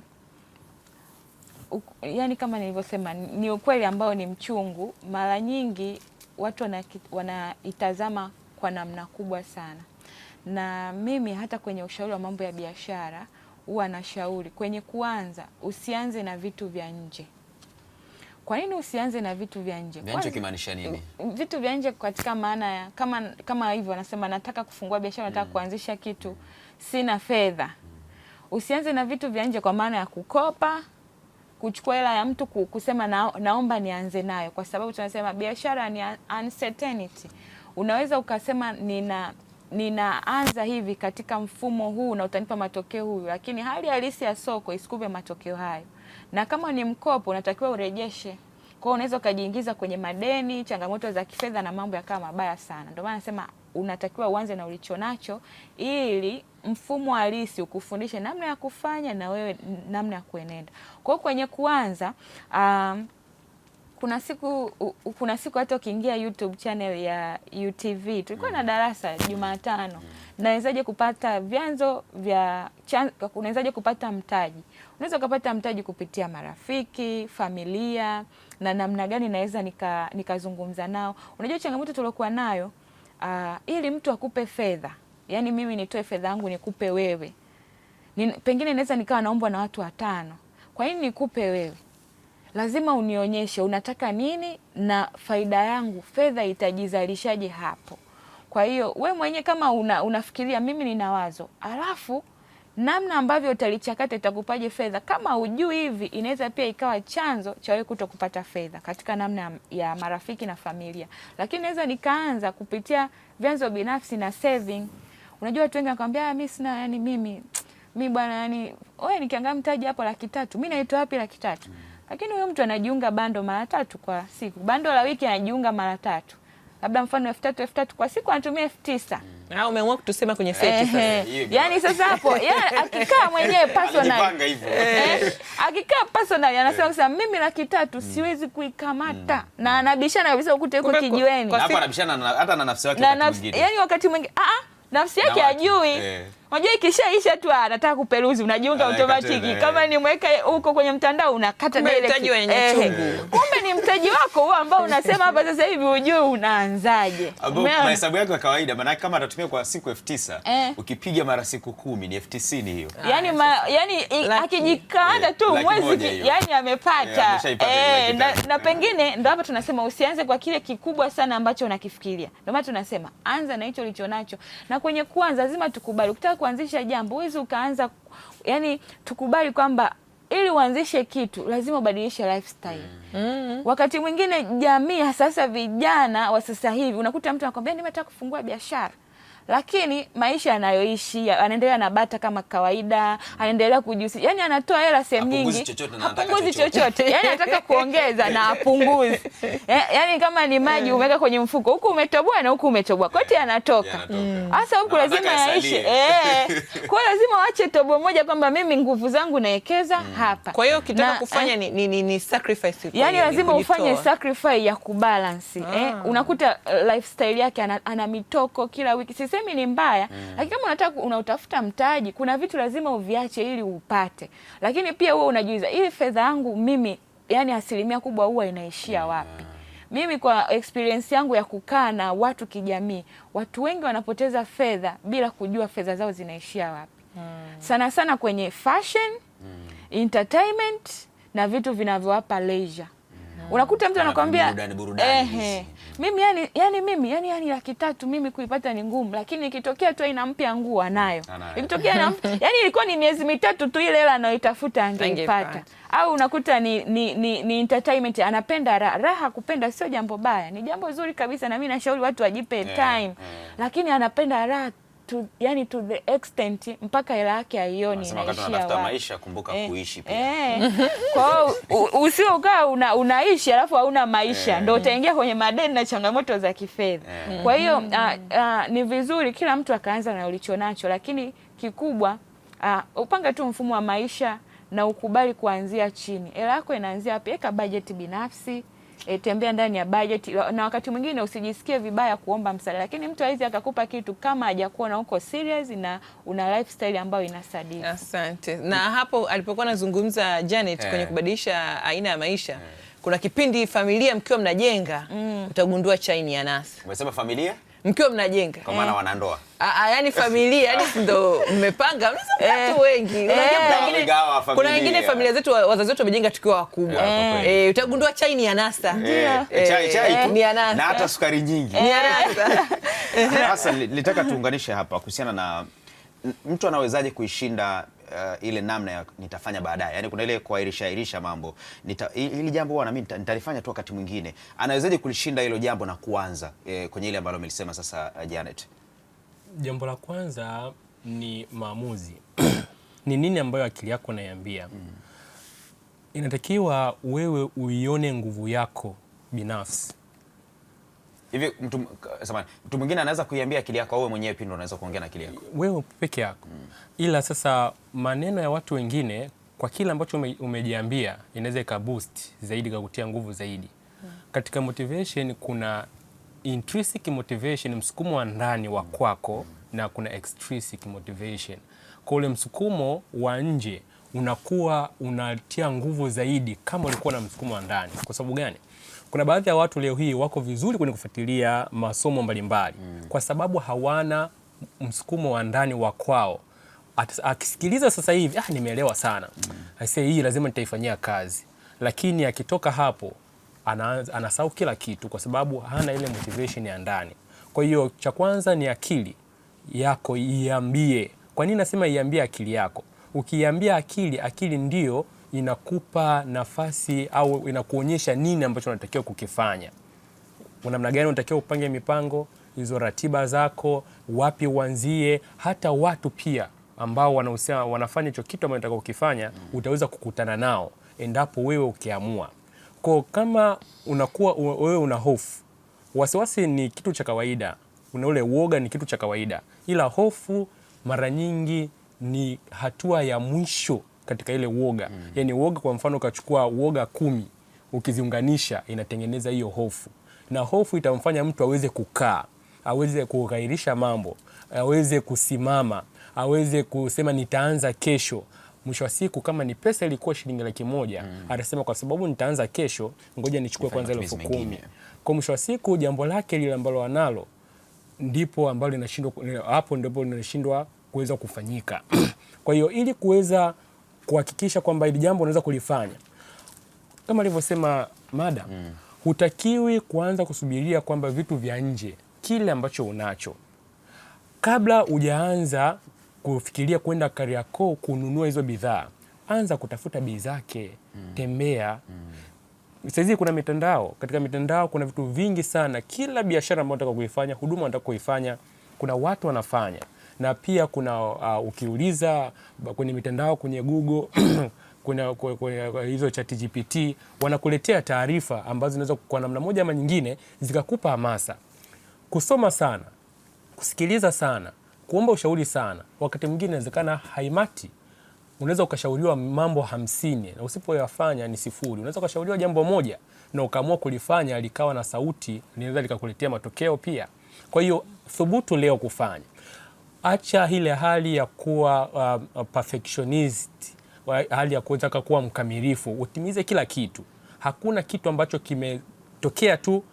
yani kama nilivyosema ni ukweli ambao ni mchungu. Mara nyingi watu wanaitazama kwa namna kubwa sana, na mimi hata kwenye ushauri wa mambo ya biashara huwa nashauri kwenye kuanza usianze na vitu vya nje. Kwa nini usianze na vitu vya nje? Vya nje kimaanisha nini? Vitu vya nje katika maana ya kama hivyo nasema nataka kufungua biashara, nataka kuanzisha kitu, sina fedha. Usianze na vitu vya nje kwa maana ya kukopa, kuchukua hela ya mtu kusema naomba nianze nayo, kwa sababu tunasema biashara ni uncertainty. Unaweza ukasema ninaanza hivi katika mfumo huu na utanipa matokeo huyu, lakini hali halisi ya soko isikupe matokeo hayo. Na kama ni mkopo unatakiwa urejeshe. Kwa hiyo unaweza ukajiingiza kwenye madeni, changamoto za kifedha na mambo yakawa mabaya sana. Ndio maana nasema unatakiwa uanze na ulicho nacho ili mfumo halisi ukufundishe namna ya kufanya na wewe namna ya kuenenda. Kwa hiyo kwenye kuanza kuna siku hata ukiingia YouTube channel ya UTV tulikuwa na darasa Jumatano, nawezaje kupata vyanzo vya unawezaje kupata mtaji. Unaweza kupata mtaji kupitia marafiki, familia, na namna gani naweza nikazungumza nao. Unajua changamoto tuliokuwa nayo ili mtu akupe fedha, yani mimi nitoe fedha yangu nikupe wewe, pengine naweza nikawa naombwa na watu 5. Kwa nini nikupe wewe? Lazima unionyeshe unataka nini na faida yangu, fedha itajizalishaje hapo. Kwa hiyo we mwenyewe kama unafikiria mimi nina wazo, alafu namna ambavyo utalichakata itakupaje fedha. Kama hujui hivi, inaweza pia ikawa chanzo cha wewe kutokupata fedha katika namna ya marafiki na familia. Lakini naweza nikaanza kupitia vyanzo binafsi na saving. Unajua watu wengi wanakuambia mimi sina, yani mimi bwana, yani wewe nikiangalia mtaji hapo 300,000, mimi naitoa wapi 300,000? Lakini huyo mtu anajiunga bando mara 3 kwa siku. Bando la wiki anajiunga mara 3. Labda mfano 3,000 kwa siku anatumia 9,000. Umeamua kutusema kwenye seti sasa. Yaani sasa hapo akikaa mwenyewe personal. Akikaa personal anasema sasa mimi 300,000 siwezi kuikamata. Na anabishana kabisa ukute yuko kijiweni. Hapo anabishana hata na nafsi yake wakati mwingine. Yaani wakati mwingine nafsi yake hajui. Unajua ikishaisha tu anataka kuperuzi, unajiunga automatiki. Kama ni mweka huko kwenye mtandao unakata direct. Mtaji wenye chungu. Kumbe ni mtaji wako huo ambao unasema hapa sasa hivi ujue unaanzaje. Mahesabu yako ya kawaida, maana kama atatumia kwa siku 9,000, ukipiga mara siku 10 ni 90,000 hiyo. Yaani akijikanda tu mwezi yani amepata. Na pengine ndio hapa tunasema usianze kwa kile kikubwa sana ambacho unakifikiria. Ndio maana tunasema anza na hicho ulicho nacho. Na kwenye kuanza lazima tukubali. Ukitaka kuanzisha jambo huwezi ukaanza, yani tukubali kwamba ili uanzishe kitu lazima ubadilishe lifestyle. Wakati mwingine jamii sasa vijana wa sasa hivi unakuta mtu anakuambia nimetaka kufungua biashara, lakini maisha anayoishi anaendelea na bata kama kawaida, anaendelea kujihusisha, yani anatoa hela sehemu nyingi, hapunguzi chochote, yani anataka kuongeza na apunguzi. Yani kama ni maji umeweka kwenye mfuko, huku umetoboa na huku umetoboa, kote yanatoka. Hasa huku lazima yaishi. Kwa lazima waache tobo moja kwamba mimi nguvu zangu naekeza hapa. Kwa hiyo ukitaka kufanya ni sacrifice. Yani lazima ufanye sacrifice ya kubalance. Unakuta lifestyle yake ana mitoko kila wiki. Sisemi ni mbaya, lakini kama unataka unautafuta mtaji, kuna vitu lazima uviache ili upate. Lakini pia wewe unajiuliza, ili fedha yangu mimi yani 1% kubwa huwa inaishia wapi? Mimi kwa experience yangu ya kukaa na watu kijamii, watu wengi wanapoteza fedha bila kujua fedha zao zinaishia wapi. Sana sana kwenye fashion, entertainment na vitu vinavyowapa leisure. Unakuta mtu anakuambia Mimi yani 300,000 mimi kuipata ni ngumu, lakini ikitokea tu aina mpya nguo anayo. Ikitokea yani ilikuwa ni miezi mitatu tu ile hela anayoitafuta angeipata. Au unakuta ni entertainment, anapenda raha. Kupenda sio jambo baya, ni jambo zuri kabisa, na mimi nashauri watu wajipe time. Lakini anapenda raha yani to the extent mpaka hela yake aioni inaishia wapi. Maisha, kumbuka kuishi pia. Kwa hiyo usio ukaa unaishi alafu hauna maisha, ndio utaingia kwenye madeni na changamoto za kifedha. Kwa hiyo ni vizuri kila mtu akaanza na ulichonacho, lakini kikubwa upanga tu mfumo wa maisha na ukubali kuanzia chini. Hela yako inaanzia wapi? Weka budget binafsi. Tembea ndani ya budget, na wakati mwingine usijisikie vibaya kuomba msaada, lakini mtu hawezi akakupa kitu kama hajakuwa na uko serious na una lifestyle ambayo inasadiki. Asante. Na hapo alipokuwa anazungumza Janet kwenye kubadilisha aina ya maisha, kuna kipindi familia mkiwa mnajenga utagundua chai ni ya nasi. Umesema familia? Mkiwa mnajenga. Kwa maana wanandoa. Yani familia, yani ndo mmepanga, mnaweza watu wengi. Unajua kuna wengine familia zetu wazazi wetu wamejenga tukiwa wakubwa. Utagundua chai ni ya nasa. Chai ni ya nasa. Na hata sukari nyingi. Ni ya nasa. Sasa nilitaka tuunganishe hapa kuhusiana na mtu anawezaje kuishinda ile namna ya nitafanya baadaye. Yaani kuna ile kuahirisha mambo. Hili jambo bwana mimi nitalifanya tu wakati mwingine. Anawezaje kulishinda hilo jambo na kuanza kwenye ile ambalo umelisema sasa Janet? Jambo la kwanza ni maamuzi. Ni nini ambayo akili yako inaiambia? Inatakiwa wewe uione nguvu yako binafsi. Hivi mtu mwingine anaweza kuiambia akili yako, wewe mwenyewe pia unaweza kuongea na akili yako? Wewe peke yako. Ila sasa maneno ya watu wengine kwa kila ambacho umejiambia inaweza ikaboost zaidi, kukutia nguvu zaidi. Katika motivation kuna intrinsic motivation, msukumo wa ndani wa kwako, na kuna extrinsic motivation. Kwa ule msukumo wa nje unakuwa unatia nguvu zaidi kama ulikuwa na msukumo wa ndani. Kwa sababu gani? Kuna baadhi ya watu leo hii wako vizuri kwenye kufuatilia masomo mbalimbali kwa sababu hawana msukumo wa ndani wa kwao. Akisikiliza sasa hivi, nimeelewa sana. Aisee, hii lazima nitaifanyia kazi. Lakini akitoka hapo anasahau kila kitu kwa sababu hana ile motivation ya ndani. Kwa hiyo cha kwanza ni akili yako iambie. Kwa nini nasema iambie akili yako? Ukiambia akili ndio inakupa nafasi au inakuonyesha nini ambacho unatakiwa kukifanya. Namna gani unatakiwa upange mipango, hizo ratiba zako, wapi uanzie. Hata watu pia ambao wanafanya hicho kitu ambacho unataka kukifanya, utaweza kukutana nao endapo wewe ukiamua. Kwa kama unakuwa wewe una hofu, wasiwasi ni kitu cha kawaida, una ule uoga ni kitu cha kawaida, ila hofu mara nyingi ni hatua ya mwisho katika ile uoga. Yani uoga, kwa mfano ukachukua uoga 10 ukiziunganisha inatengeneza hiyo hofu, na hofu itamfanya mtu aweze kukaa, aweze kughairisha mambo, aweze kusimama, aweze kusema nitaanza kesho. Mwisho wa siku kama ni pesa ilikuwa shilingi 100,000, atasema kwa sababu nitaanza kesho, ngoja nichukue kwanza 10,000. Kwa mwisho wa siku jambo lake lile ambalo analo ndipo ambalo linashindwa, hapo ndipo linashindwa kuweza kufanyika. Kwa hiyo ili kuweza kuhakikisha kwamba hili jambo unaweza kulifanya, kama alivyosema madam, hutakiwi kuanza kusubiria kwamba vitu vya nje, kile ambacho unacho, kabla hujaanza kufikiria kwenda Kariakoo kununua hizo bidhaa, anza kutafuta bei zake. Tembea. Sasa kuna mitandao, katika mitandao kuna vitu vingi sana. Kila biashara ambayo unataka kuifanya, huduma unataka kuifanya, kuna watu wanafanya. Na pia kuna ukiuliza kwenye mitandao, kwenye Google kuna hizo ChatGPT, wanakuletea taarifa ambazo zinaweza kwa namna moja ama nyingine zikakupa hamasa. Kusoma sana, kusikiliza sana, kuomba ushauri sana. Wakati mwingine inawezekana haimati. Unaweza ukashauriwa mambo 50 na usipoyafanya ni 0. Unaweza ukashauriwa jambo moja na ukaamua kulifanya likawa na sauti, linaweza likakuletea matokeo pia. Kwa hiyo thubutu leo kufanya. Acha ile hali ya kuwa perfectionist, hali ya kutaka kuwa mkamilifu. Utimize kila kitu. Hakuna kitu ambacho kimetokea tu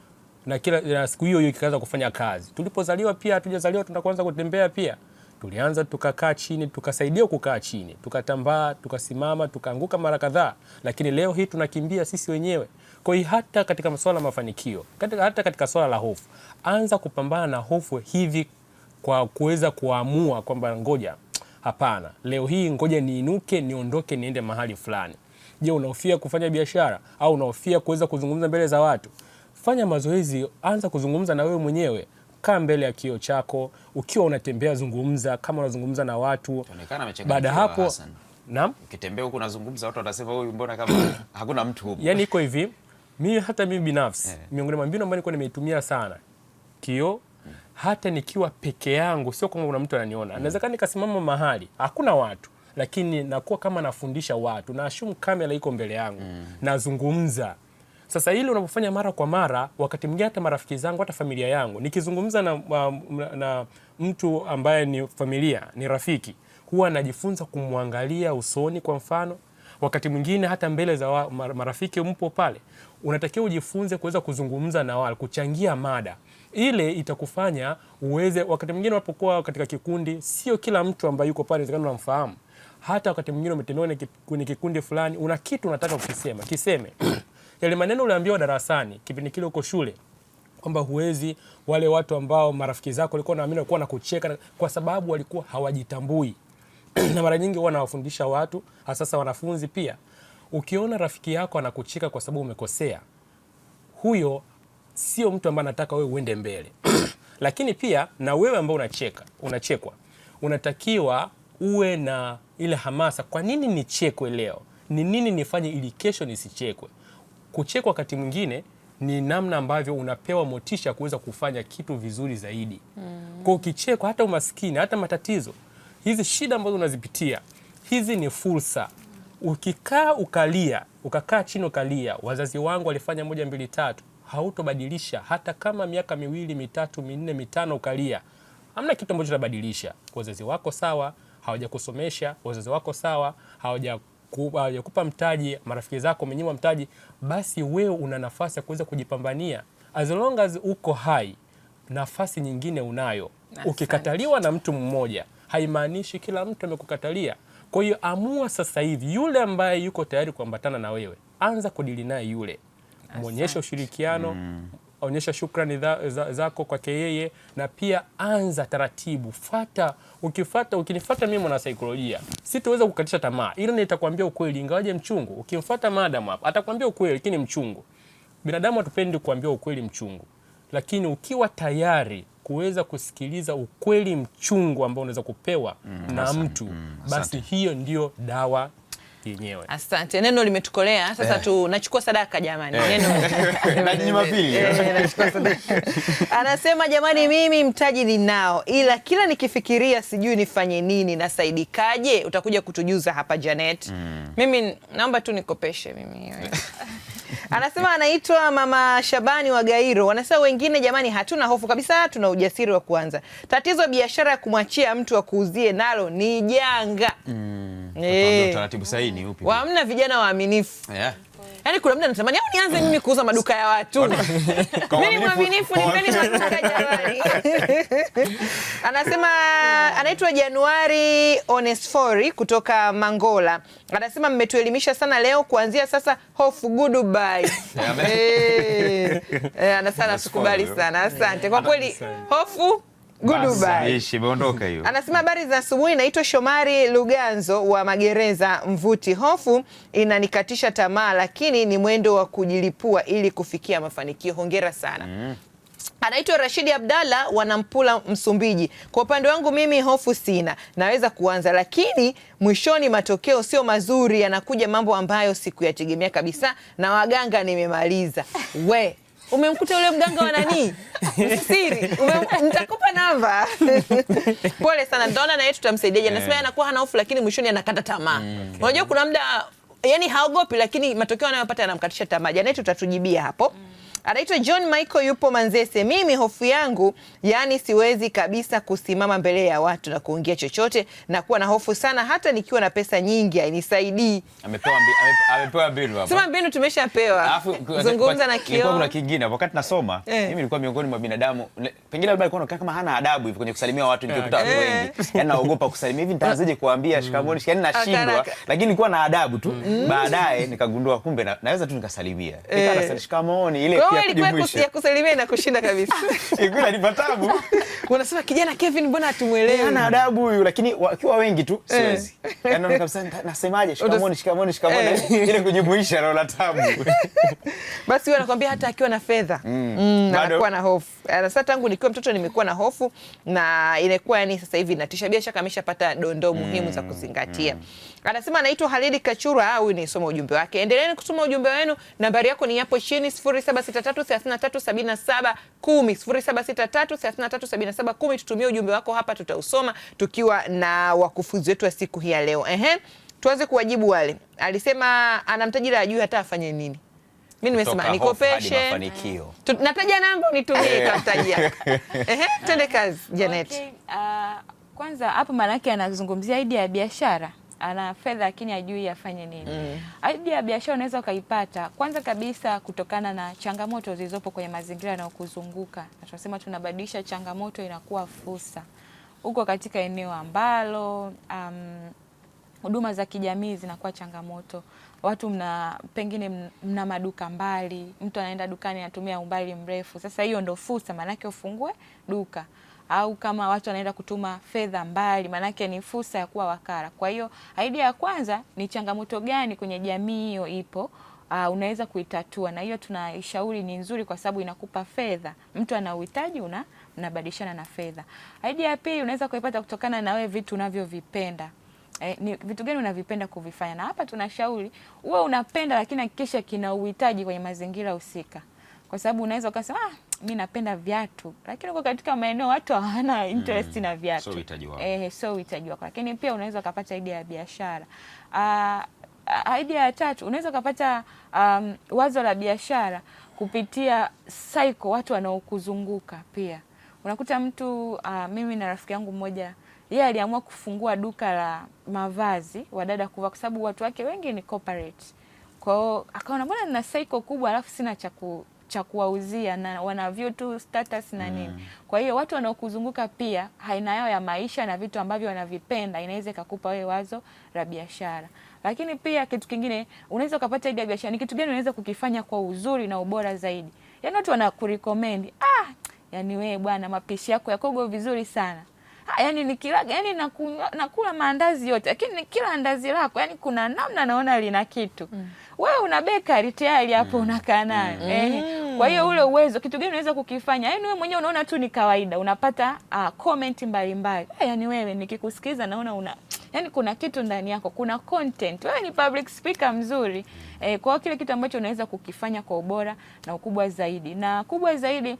na kila siku hiyo kikaanza kufanya kazi. Tulipozaliwa pia hatujazaliwa tunaanza kutembea pia. Tulianza tukakaa chini, tukasaidia kukaa chini, tukatambaa, tukasimama, tukaanguka mara kadhaa, lakini leo hii tunakimbia sisi wenyewe. Kwa hiyo hata katika masuala ya mafanikio, hata katika swala la hofu, anza kupambana na hofu hivi kwa kuweza kuamua kwamba ngoja, hapana, leo hii ngoja niinuke, niondoke, niende mahali fulani. Je, unahofia kufanya biashara au unahofia kuweza kuzungumza mbele za watu? Fanya mazoezi, anza kuzungumza na wewe mwenyewe. Kaa mbele ya kioo chako, ukiwa unatembea zungumza kama unazungumza na watu. Baada hapo, naam, ukitembea huko unazungumza watu watasema huyu mbona kama hakuna mtu huko. Yaani iko hivi, hata mimi binafsi miongoni mwa mbinu ambayo nilikuwa nimeitumia sana kioo, hata nikiwa peke yangu, sio kama kuna mtu ananiona. Naweza nikasimama mahali hakuna watu, lakini nakuwa kama nafundisha watu, na assume kamera iko mbele yangu, nazungumza. Sasa hili unapofanya mara kwa mara, wakati mwingine hata marafiki zangu, hata familia yangu, nikizungumza na mtu ambaye ni familia, ni rafiki, huwa najifunza kumwangalia usoni. Kwa mfano, wakati mwingine hata mbele za marafiki mpo pale, unatakiwa ujifunze kuweza kuzungumza na wale, kuchangia mada. Ile itakufanya uweze, wakati mwingine unapokuwa katika kikundi, sio kila mtu ambaye yuko pale inawezekana unamfahamu. Hata wakati mwingine umetembea kwenye kikundi fulani, una kitu unataka kukisema, kiseme. Yale maneno uliambiwa darasani kipindi kile uko shule, kwamba huwezi, wale watu ambao marafiki zako walikuwa naamini walikuwa nakucheka kwa sababu walikuwa hawajitambui. Na mara nyingi huwa nawafundisha watu, hasa wanafunzi pia, ukiona rafiki yako anakucheka kwa sababu umekosea, huyo sio mtu ambaye anataka wewe uende mbele. Lakini pia na wewe ambao unachekwa, unatakiwa uwe na ile hamasa, kwa nini nichekwe leo? Ni nini nifanye ili kesho nisichekwe? Kuchekwa wakati mwingine ni namna ambavyo unapewa motisha kuweza kufanya kitu vizuri zaidi. Kwa ukichekwa, hata umaskini, hata matatizo, hizi shida ambazo unazipitia, hizi ni fursa. Ukakaa chini ukalia, wazazi wangu walifanya 1, 2, 3, hautobadilisha. Hata kama miaka 2, 3, 4, 5 ukalia, hamna kitu ambacho utabadilisha. Wazazi wako sawa, hawajakusomesha. Wazazi wako sawa, hawajakupa mtaji. Marafiki zako wamenyimwa mtaji. Basi wewe una nafasi ya kuweza kujipambania. As long as uko hai, nafasi nyingine unayo. Ukikataliwa na mtu mmoja, haimaanishi kila mtu amekukatalia. Kwa hiyo amua sasa hivi, yule ambaye yuko tayari kuambatana na wewe, anza kudili naye yule. Muonyesha ushirikiano, onyesha shukrani zako kwake yeye, na pia anza taratibu. Ukinifuata mimi mwana saikolojia, sitaweza kukatisha tamaa. Ila nitakwambia ukweli ingawaje mchungu. Ukimfuata madam hapa, atakwambia ukweli lakini mchungu. Binadamu hatupendi kuambia ukweli mchungu. Lakini ukiwa tayari kuweza kusikiliza ukweli mchungu ambao unaweza kupewa na mtu, basi hiyo ndio dawa yenyewe. Asante. Neno limetukolea. Sasa tunachukua sadaka jamani. Neno na Jumapili. Nachukua sadaka. Anasema jamani, mimi mtaji ninao, ila kila nikifikiria sijui nifanye nini, nasaidikaje? Utakuja kutujuza hapa Janet. Mimi naomba tu nikopeshe mimi. Anasema anaitwa Mama Shabani wa Gairo. Wanasema wengine jamani, hatuna hofu kabisa, tuna ujasiri wa kuanza. Tatizo biashara ya kumwachia mtu akuuzie nalo ni janga. Taratibu sahihi ni upi? Hamna vijana waaminifu. Yaani kuna mtu anatamani au nianze mimi kuuza maduka ya watu. Mimi mwaminifu, nipeni maduka jamani. Anasema anaitwa Januari Onesfori kutoka Mangola. Anasema mmetuelimisha sana leo, kuanzia sasa hofu goodbye. Anasema tukubali sana. Asante. Kwa kweli hofu goodbye. Imeondoka hiyo. Anasema habari za asubuhi, naitwa Shomari Luganzo wa Magereza Mvuti. Hofu inanikatisha tamaa, lakini ni mwendo wa kujilipua ili kufikia mafanikio. Hongera sana. Anaitwa Rashidi Abdalla wa Nampula Msumbiji. Kwa upande wangu mimi hofu sina, naweza kuanza, lakini mwishoni matokeo sio mazuri, yanakuja mambo ambayo sikuyategemea kabisa, na waganga nimemaliza. Umemkuta yule mganga wa nani? Siri. Nitakupa namba. Pole sana. Ndaona na yetu tutamsaidia. Anasema anakuwa hana hofu lakini mwishoni anakata tamaa. Unajua kuna muda yani haogopi lakini matokeo anayopata yanamkatisha tamaa. Janet utatujibia hapo. Anaitwa John Michael, yupo Manzese. Mimi hofu yangu, yani siwezi kabisa kusimama mbele ya watu na kuongea chochote, na kuwa na hofu sana, hata nikiwa na pesa nyingi hainisaidii. Amepewa mbinu hapa. Sema mbinu tumeshapewa. Zungumza na kioo. Kuna kingine wakati nasoma, mimi nilikuwa miongoni mwa binadamu, pengine labda alikuwa kama hana adabu hivi kwenye kusalimia watu, nikikuta watu wengi. Yaani naogopa kusalimia hivi, nitaanzaje kuambia shikamoo, yaani nashindwa, lakini nilikuwa na adabu tu. Baadaye nikagundua kumbe naweza tu nikasalimia. Nikaanza shikamoo ile pia kujumuisha. Ya kusalimia na kushinda kabisa. Ilikuwa ni patabu. Unasema kijana Kevin mbona hatumuelewi? Hana adabu huyu, lakini wakiwa wengi tu siwezi. Yaani naona kabisa nasemaje shikamoo ile kujumuisha na tabu. Basi wewe anakuambia hata akiwa na fedha anakuwa na hofu. Sasa tangu nikiwa mtoto nimekuwa na hofu, na inakuwa yani sasa hivi natisha. Bila shaka ameshapata dondoo muhimu za kuzingatia. Anasema anaitwa Halidi Kachura, au ni soma ujumbe wake. Endeleeni kutuma ujumbe wenu, nambari yako ni hapo chini 0763337710 0763337710. Tutumie ujumbe wako hapa, tutausoma tukiwa na wakufunzi wetu wa siku hii ya leo. Tuanze kuwajibu wale. Alisema anamtajira ajui hata afanye nini. Mimi nimesema nikopeshe. Nataja namba unitumie kamtajia. Twende kazi Janet. Okay, kwanza hapo maana yake anazungumzia idea ya biashara. Ana fedha lakini ajui afanye nini. Idea ya biashara unaweza ukaipata kwanza kabisa kutokana na changamoto zilizopo kwenye mazingira yanayokuzunguka. Tunasema tunabadilisha changamoto inakuwa fursa. Uko katika eneo ambalo huduma za kijamii zinakuwa changamoto. Watu pengine mna maduka mbali, mtu anaenda dukani anatumia umbali mrefu. Sasa hiyo ndo fursa, manake ufungue duka. Au kama watu wanaenda kutuma fedha mbali, manake ni fursa ya kuwa wakala. Kwa hiyo idea ya kwanza ni changamoto gani kwenye jamii hiyo ipo, unaweza kuitatua, na hiyo tunaishauri ni nzuri kwa sababu inakupa fedha. Mtu ana uhitaji, unabadilishana na fedha. Idea ya pili unaweza kuipata kutokana na wewe vitu unavyovipenda. Ni vitu gani unavipenda kuvifanya, na hapa tunashauri uwe unapenda lakini hakikisha kina uhitaji kwenye mazingira husika, kwa sababu unaweza ukasema mimi napenda viatu lakini uko katika maeneo watu hawana interest na viatu, so uhitaji wako so uhitaji wako. Lakini pia unaweza kupata idea ya biashara. Idea ya tatu unaweza kupata wazo la biashara kupitia cycle watu wanaokuzunguka. Pia unakuta mtu mimi na rafiki yangu mmoja, yeye aliamua kufungua duka la mavazi wadada kuvaa kwa sababu watu wake wengi ni corporate. Kwa hiyo akaona bwana nina cycle kubwa alafu sina cha kuwauzia na wana view tu status na nini. Kwa hiyo watu wanaokuzunguka pia haina yao ya maisha na vitu ambavyo wanavipenda inaweza kukupa wewe wazo la biashara. Lakini pia kitu kingine unaweza kupata idea ya biashara, ni kitu gani unaweza kukifanya kwa uzuri na ubora zaidi. Yaani watu wanakurecommend, yani wewe bwana mapishi yako yako vizuri sana. Yaani nikila yani nakula maandazi yote lakini kila andazi lako yani kuna namna naona lina kitu. Wewe una bakery tayari hapo unakaa nayo. Kwa hiyo ule uwezo kitu gani unaweza kukifanya? Yaani wewe mwenyewe unaona tu ni kawaida, unapata comment mbalimbali. Yaani wewe nikikusikiza naona yani kuna kitu ndani yako, kuna content. Wewe ni public speaker mzuri. Kwa hiyo kile kitu ambacho unaweza kukifanya kwa ubora na ukubwa zaidi. Na kubwa zaidi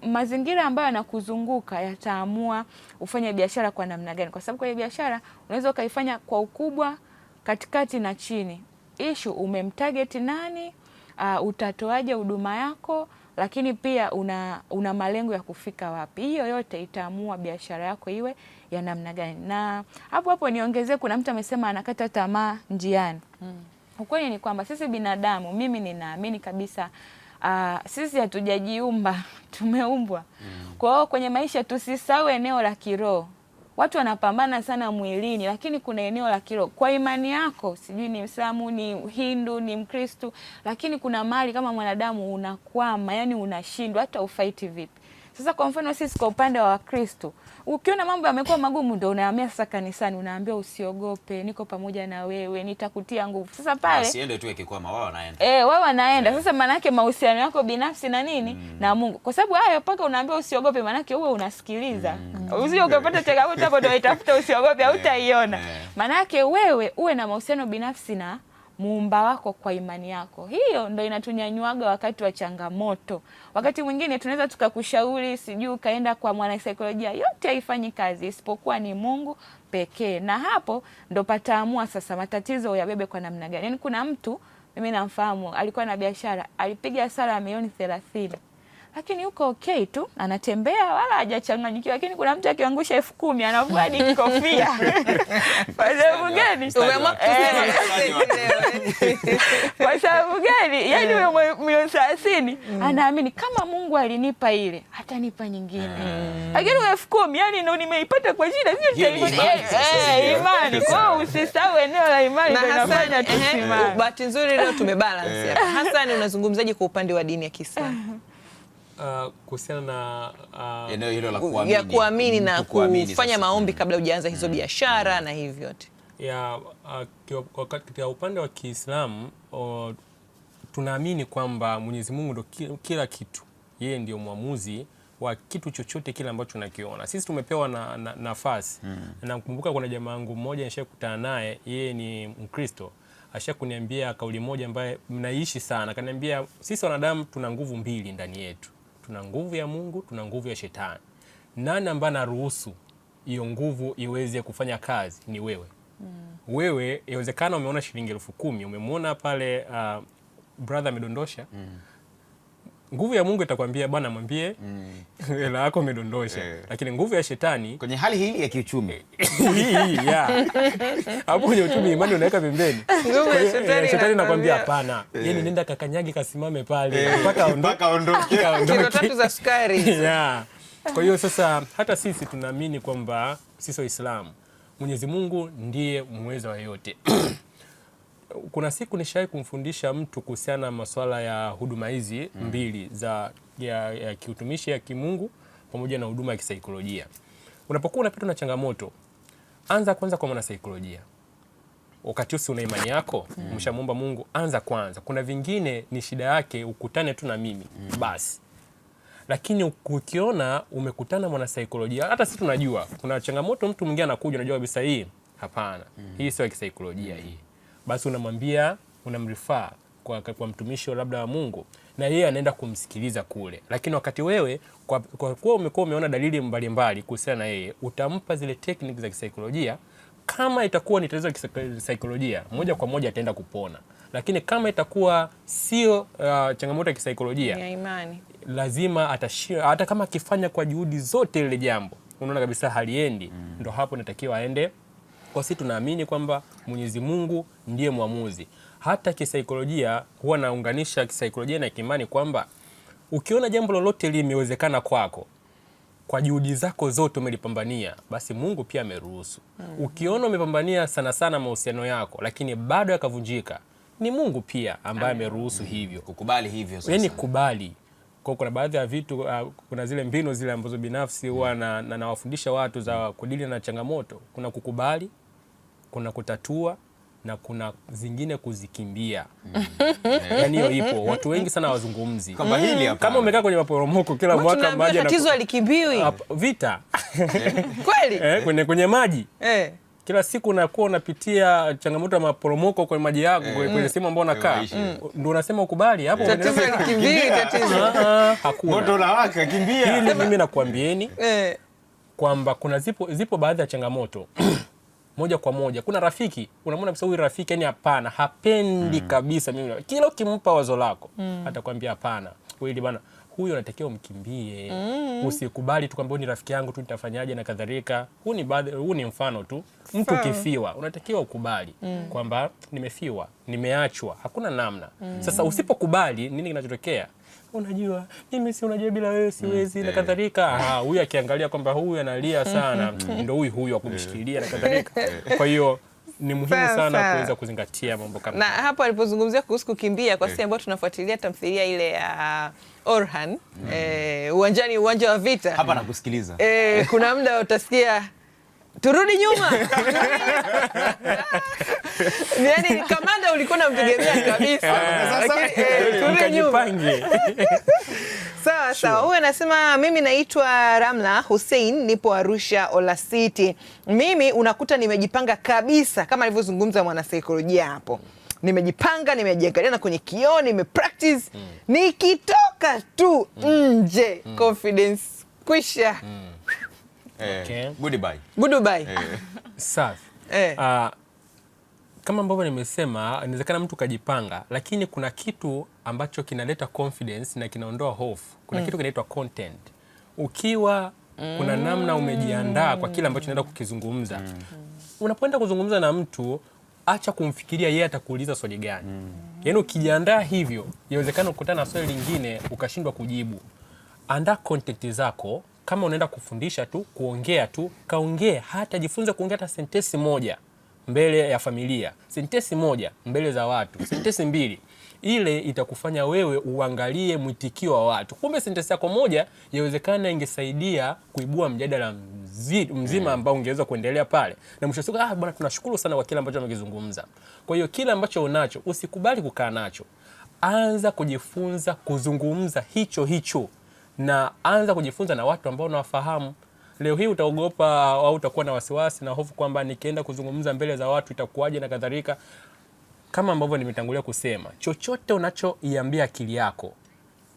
mazingira ambayo yanakuzunguka yataamua ufanye biashara kwa namna gani, kwa sababu kwa biashara unaweza ukaifanya kwa ukubwa, katikati na chini. Issue umemtarget nani, utatoaje huduma yako, lakini pia una malengo ya kufika wapi. Hiyo yote itaamua biashara yako iwe ya namna gani. Na hapo niongezee, kuna mtu amesema anakata tamaa njiani. Ukweli ni kwamba sisi binadamu, mimi ninaamini kabisa sisi hatujajiumba, tumeumbwa. Kwa hiyo kwenye maisha tusisahau eneo la kiroho. Watu wanapambana sana mwilini lakini kuna eneo la kiroho. Kwa imani yako, sijui ni Muislamu, ni Hindu, ni Mkristo, lakini kuna mahali kama mwanadamu unakwama, yani unashindwa hata ufight vipi. Sasa kwa mfano sisi kwa upande wa Wakristo, ukiona mambo yamekuwa magumu ndio unahamia sasa kanisani, unaambiwa usiogope, niko pamoja na wewe, nitakutia nguvu. Sasa pale siende tu ikikwama, wao wanaenda. Wao wanaenda. Sasa maana yake mahusiano yako binafsi na nini? Na Mungu. Kwa sababu hayo mpaka unaambiwa usiogope, maana yake wewe unasikiliza. Usije ukapata changamoto hapo ndio itafuta usiogope, hautaiona. Maana yake wewe uwe na mahusiano binafsi na Muumba wako kwa imani yako. Hiyo ndio inatunyanyuaga wakati wa changamoto. Wakati mwingine tunaweza tukakushauri sijui kaenda kwa mwanasaikolojia, yote haifanyi kazi isipokuwa ni Mungu pekee. Na hapo ndo pataamua sasa matatizo uyabebe kwa namna gani. Yaani kuna mtu mimi namfahamu, alikuwa na biashara, alipiga hasara ya milioni 30. Lakini yuko okay tu, anatembea wala hajachanganyikiwa. Lakini kuna mtu akiangusha 10,000 anavua hadi kofia. Kwa sababu gani? Kwa sababu gani? Yaani wewe milioni 30 anaamini kama Mungu alinipa ile, atanipa nyingine. Lakini 10,000 yani ndio nimeipata kwa shida, sio imani. Kwa hiyo usisahau eneo la imani ndio inafanya tusimame. Bahati nzuri leo tumebalance hapa. Hassan, unazungumzaje kwa upande wa dini ya Kiislamu? Kuhusiana na eneo hilo la kuamini na kufanya maombi kabla hujaanza hizo biashara na hivi vyote. Katika upande wa Kiislamu tunaamini kwamba Mwenyezi Mungu ndio kila kitu. Yeye ndio mwamuzi wa kitu chochote kile ambacho tunakiona. Sisi tumepewa nafasi. Na nakumbuka kuna jamaa wangu mmoja nishakutana naye, yeye ni Mkristo. Ashakuniambia kauli moja ambaye mnaishi sana. Akaniambia sisi wanadamu tuna nguvu mbili ndani yetu. Tuna nguvu ya Mungu, tuna nguvu ya Shetani. Nani ambaye anaruhusu hiyo nguvu iweze kufanya kazi? Ni wewe. Wewe inawezekana umeona shilingi 10,000, umemwona pale brother amedondosha. Nguvu ya Mungu itakwambia bwana mwambie hela yako umedondosha. Lakini nguvu ya Shetani kwenye hali hii ya kiuchumi hapo kwenye uchumi imani unaweka pembeni. Nguvu ya Shetani inakwambia hapana. Yaani nenda kakanyage kasimame pale mpaka aondoke. Kilo 3 za sukari. Kwa hiyo sasa hata sisi tunaamini kwamba sisi Waislamu Mwenyezi Mungu ndiye muweza wa yote. Kuna siku nishawahi kumfundisha mtu kuhusiana na masuala ya huduma hizi mbili ya kiutumishi ya kimungu pamoja na huduma ya kisaikolojia. Unapokuwa unapita na changamoto, anza kwanza kwa mwanasaikolojia. Wakati usi una imani yako, umeshamuomba Mungu, anza kwanza. Kuna vingine ni shida yake ukutane tu na mimi, basi. Lakini ukiona umekutana mwanasaikolojia, hata sisi tunajua kuna changamoto mtu mwingine anakuja unajua kabisa hii hapana. Hii sio ya kisaikolojia hii. Basi unamwambia, unamrefer kwa mtumishi labda wa Mungu na yeye anaenda kumsikiliza kule. Lakini wakati wewe kwa kuwa umekuwa umeona dalili mbalimbali kuhusiana na yeye, utampa zile techniques za kisaikolojia. Kama itakuwa ni tatizo la kisaikolojia, moja kwa moja ataenda kupona. Lakini kama itakuwa sio changamoto ya kisaikolojia, ya imani, lazima atashia. Hata kama akifanya kwa juhudi zote ile jambo, unaona kabisa haliendi, ndo hapo natakiwa aende. Kwa sisi tunaamini kwamba Mwenyezi Mungu ndiye mwamuzi. Hata kisaikolojia huwa naunganisha kisaikolojia na kimani kwamba ukiona jambo lolote limewezekana kwako kwa juhudi zako zote umelipambania, basi Mungu pia ameruhusu. Ukiona umepambania sana mahusiano yako lakini bado yakavunjika, ni Mungu pia ambaye ameruhusu hivyo. Kukubali hivyo sasa. Yaani kubali. Kwa kuna baadhi ya vitu kuna zile mbinu zile ambazo binafsi huwa nawafundisha watu za kudili na changamoto. Kuna kukubali, kuna kutatua na kuna zingine kuzikimbia. Yaani hiyo ipo. Watu wengi sana wazungumzi. Kama umekaa kwenye maporomoko kila mwaka maji na tatizo alikimbiwi. Vita. Kweli? Kwenye maji. Kila siku unakuwa unapitia changamoto ya maporomoko kwenye maji yako kwenye sehemu ambayo unakaa. Ndio unasema ukubali hapo. Tatizo alikimbiwi tatizo. Hakuna. Moto unawaka, kimbia. Hili mimi nakwambieni kwamba kuna zipo baadhi ya changamoto moja kwa moja. Kuna rafiki, unamwona kabisa huyu rafiki yani hapana, hapendi kabisa mimi. Kila ukimpa wazo lako, atakwambia hapana. Wewe bwana, huyu unatakiwa umkimbie. Usikubali tu kwamba ni rafiki yangu tu nitafanyaje na kadhalika. Huu ni mfano tu. Mtu kifiwa, unatakiwa ukubali kwamba nimefiwa, nimeachwa, hakuna namna. Sasa usipokubali, nini kinachotokea? Unajua mimi si unajua bila wewe siwezi na kadhalika. Huyu akiangalia kwamba huyu analia sana, ndio huyu akumshikilia na kadhalika. Kwa hiyo ni muhimu sana kuweza kuzingatia mambo kama na hapo alipozungumzia kuhusu kukimbia kwa sisi ambao tunafuatilia tamthilia ile ya Orhan uwanja wa vita. Hapa nakusikiliza. Kuna muda utasikia turudi nyuma. Yaani kamanda ulikuwa unamtegemea kabisa. Lakini turudi nyuma. Sawa. Huyu anasema mimi naitwa Ramla Hussein, nipo Arusha Olasiti. Mimi unakuta nimejipanga kabisa kama alivyozungumza mwanasaikolojia hapo. Nimejipanga, nimejiangalia na kwenye kioo, nimepractice. Nikitoka tu nje, confidence kwisha. Goodbye. Goodbye. Safi. kama ambavyo nimesema, inawezekana mtu kajipanga, lakini kuna kitu ambacho kinaleta confidence na kinaondoa hofu. Kuna kitu kinaitwa content. Ukiwa kuna namna umejiandaa kwa kile ambacho unaenda kukizungumza. Unapoenda kuzungumza na mtu, acha kumfikiria yeye atakuuliza swali gani. Yaani ukijiandaa hivyo, inawezekana ukutana na swali lingine ukashindwa kujibu. Andaa content zako. Kama unaenda kufundisha tu, kuongea tu, kaongea. Hata jifunze kuongea hata sentensi moja mbele ya familia, sentensi moja mbele za watu, sentensi mbili. Ile itakufanya wewe uangalie mwitikio wa watu. Kumbe sentensi yako moja yawezekana ingesaidia kuibua mjadala mzima ambao ungeweza kuendelea pale. Na mwisho siku, bwana tunashukuru sana kwa kile ambacho amekizungumza. Kwa hiyo kile ambacho unacho usikubali kukaa nacho. Anza kujifunza kuzungumza hicho na anza kujifunza na watu ambao unawafahamu. Leo hii utaogopa au utakuwa na wasiwasi na hofu kwamba nikienda kuzungumza mbele za watu itakuwaje na kadhalika. Kama ambavyo nimetangulia kusema, chochote unachoiambia akili yako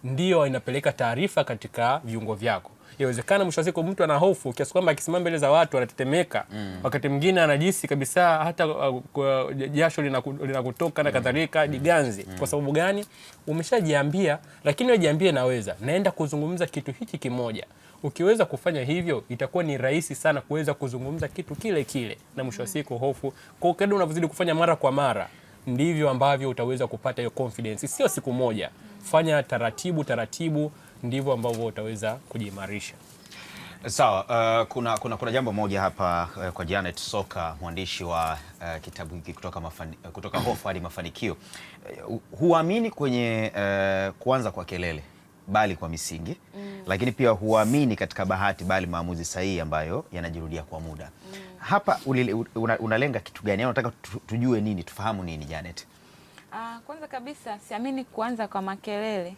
ndio inapeleka taarifa katika viungo vyako. Inawezekana mwisho wa siku mtu ana hofu kiasi kwamba akisimama mbele za watu anatetemeka. Wakati mwingine anajisi kabisa hata jasho linakutoka na kadhalika, diganzi. Kwa sababu gani? Umeshajiambia, lakini wejiambie naweza. Naenda kuzungumza kitu hiki kimoja. Ukiweza kufanya hivyo, itakuwa ni rahisi sana kuweza kuzungumza kitu kile na mwisho wa siku hofu. Kwa kadri unavyozidi kufanya mara kwa mara, ndivyo ambavyo utaweza kupata hiyo confidence. Sio siku moja. Fanya taratibu, ndivyo ambavyo utaweza kujiimarisha. Sawa, kuna jambo moja hapa kwa Janet Soka, mwandishi wa kitabu hiki kutoka hofu hadi mafanikio. Huamini kwenye kuanza kwa kelele bali kwa misingi, lakini pia huamini katika bahati bali maamuzi sahihi ambayo yanajirudia kwa muda. Hapa unalenga kitu gani? Unataka tujue nini, tufahamu nini Janet? Kwanza kabisa siamini kuanza kwa makelele.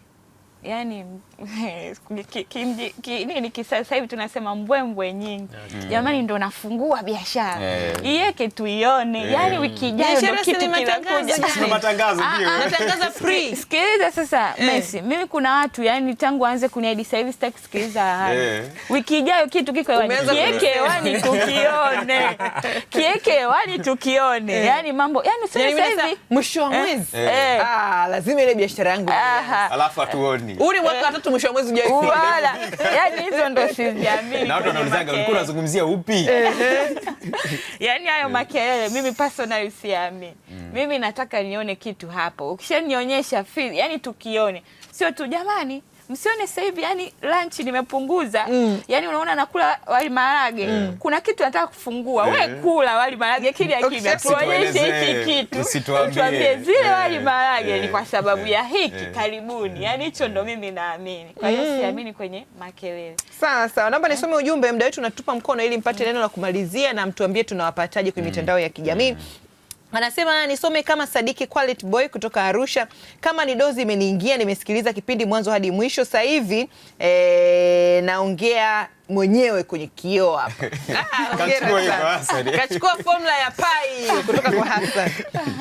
Yaani sasa hivi tunasema mbwembwe nyingi. Jamani ndo nafungua biashara. Iweke tuione. Yaani wiki ijayo ndo kitu kinakuja. Sisi matangazo pia. Natangaza free. Sikiliza sasa Messi. Mimi kuna watu yani tangu aanze kuniahidi sasa hivi sitaki kusikiliza wiki ijayo kitu kiko hewani. Kiweke hewani tukione. Kiweke hewani tukione. Yaani mambo yani sasa hivi mwisho wa mwezi. Lazima ile biashara yangu. Alafu atuone. Ule mwaka watatu mwisho wa mwezi hujafika. Wala. Yaani hizo ndo siziamini. Na watu wanaulizanga ulikuwa unazungumzia upi? Yaani hayo makelele mimi personally siamini. Mimi nataka nione kitu hapo. Ukishanionyesha feel, yani tukione. Sio tu jamani, msione sasa hivi yani lunch nimepunguza. Yani unaona nakula wali maharage. Kuna kitu nataka kufungua. Wewe kula wali maharage kile kimya. Tuonyeshe hiki kitu. Tuambie zile wali maharage ni kwa sababu ya hiki karibuni. Yani hicho ndo mimi naamini. Kwa hiyo siamini kwenye makelele. Sawa. Naomba nisome ujumbe, muda wetu unatupa mkono ili mpate neno la kumalizia na mtuambie tunawapataje kwenye mitandao ya kijamii. Anasema nisome kama Sadiki Quality Boy kutoka Arusha. Kama ni dozi imeniingia, nimesikiliza kipindi mwanzo hadi mwisho. Sasa hivi naongea mwenyewe kwenye kioo hapa. Kachukua formula ya pai kutoka kwa Hassan.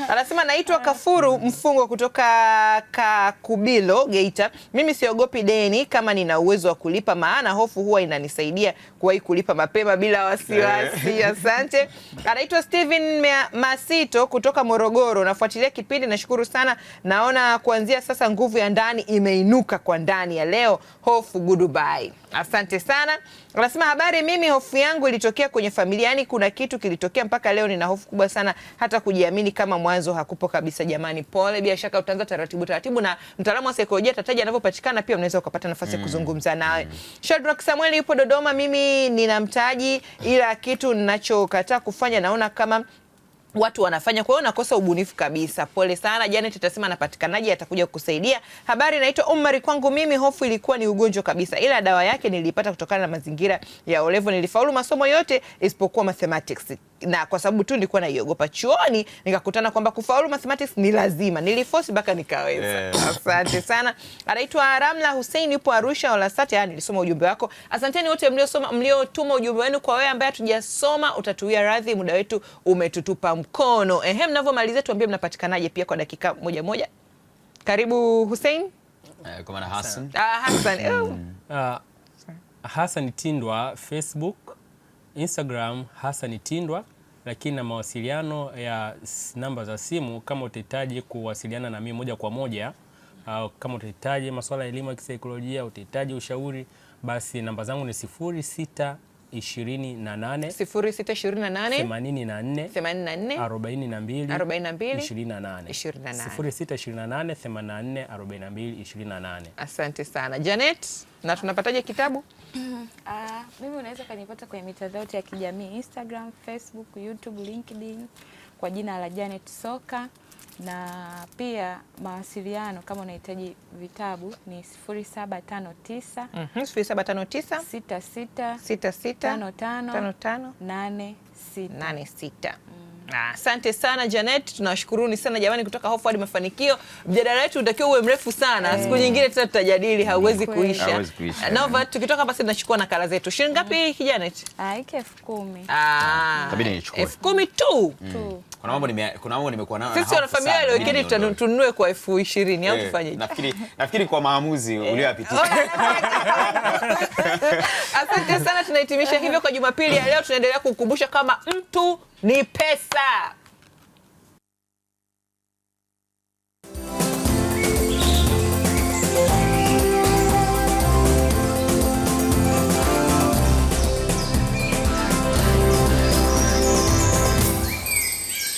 Anasema naitwa Kafuru Mfungo kutoka Kakubilo Geita. Mimi siogopi deni kama nina uwezo wa kulipa, maana hofu huwa inanisaidia kuwahi kulipa mapema bila wasiwasi. Asante. Anaitwa Steven Masito kutoka Morogoro. Nafuatilia kipindi, nashukuru sana. Naona kuanzia sasa nguvu ya ndani imeinuka kwa ndani ya leo. Hofu goodbye. Asante sana. Anasema habari, mimi hofu yangu ilitokea kwenye familia. Yani kuna kitu kilitokea mpaka leo nina hofu kubwa sana, hata kujiamini kama mwanzo hakupo kabisa. Jamani pole, bila shaka utaanza taratibu na mtaalamu wa saikolojia atataja anavyopatikana, pia unaweza ukapata nafasi ya kuzungumza nawe. Shadrack Samuel yupo Dodoma. Mimi nina mtaji ila kitu ninachokataa kufanya naona kama watu wanafanya, kwa hiyo nakosa ubunifu kabisa. Pole sana. Janet atasema anapatikanaje, atakuja kukusaidia. Habari, naitwa Umari. Kwangu mimi hofu ilikuwa ni ugonjwa kabisa, ila dawa yake nilipata kutokana na mazingira ya O-level. Nilifaulu masomo yote isipokuwa mathematics, na kwa sababu tu nilikuwa naiogopa. Chuoni nikakutana kwamba kufaulu mathematics ni lazima, niliforce mpaka nikaweza. Asante sana. Anaitwa Ramla Hussein, yupo Arusha Olasate. Nilisoma ujumbe wako. Asanteni wote mliotuma ujumbe wenu. Kwa wewe ambaye hatujasoma utatuia radhi, muda wetu umetutupa mkono. Mnavyomalizia tuambie mnapatikanaje pia kwa dakika moja. Karibu Hussein. Kwa maana Hassan. Hassan Tindwa Facebook, Instagram Hassan Tindwa, lakini na mawasiliano ya namba za simu, kama utahitaji kuwasiliana na mimi moja kwa moja, au kama utahitaji masuala ya elimu ya kisaikolojia, utahitaji ushauri, basi namba zangu ni 0628 0628 84 84 42 42 28 0628 84 42 28. Asante sana Janet, na tunapataje kitabu? Mimi unaweza kanipata kwenye mitandao ya kijamii Instagram, Facebook, YouTube, LinkedIn kwa jina la Janet Soka, na pia mawasiliano kama unahitaji vitabu ni 0759 0759 66 66 55 55 86. Asante sana Janet, tunawashukuruni sana jamani kutoka Hofu hadi Mafanikio. Mjadala wetu unatakiwa uwe mrefu sana. Siku nyingine tena tutajadili, hauwezi kuisha. Nova, tukitoka hapa sisi tunachukua nakala zetu. Shilingi ngapi Janet? Hiki 10,000. Tabidi nichukue. 10,000 tu. Kuna mambo nimekuwa nayo. Sisi wana familia leo weekend tununue kwa 20,000 au tufanyeje? Nafikiri kwa maamuzi uliyoyapitisha. Asante sana, tunahitimisha hivyo kwa Jumapili ya leo. Tunaendelea kukukumbusha kama mtu ni pesa.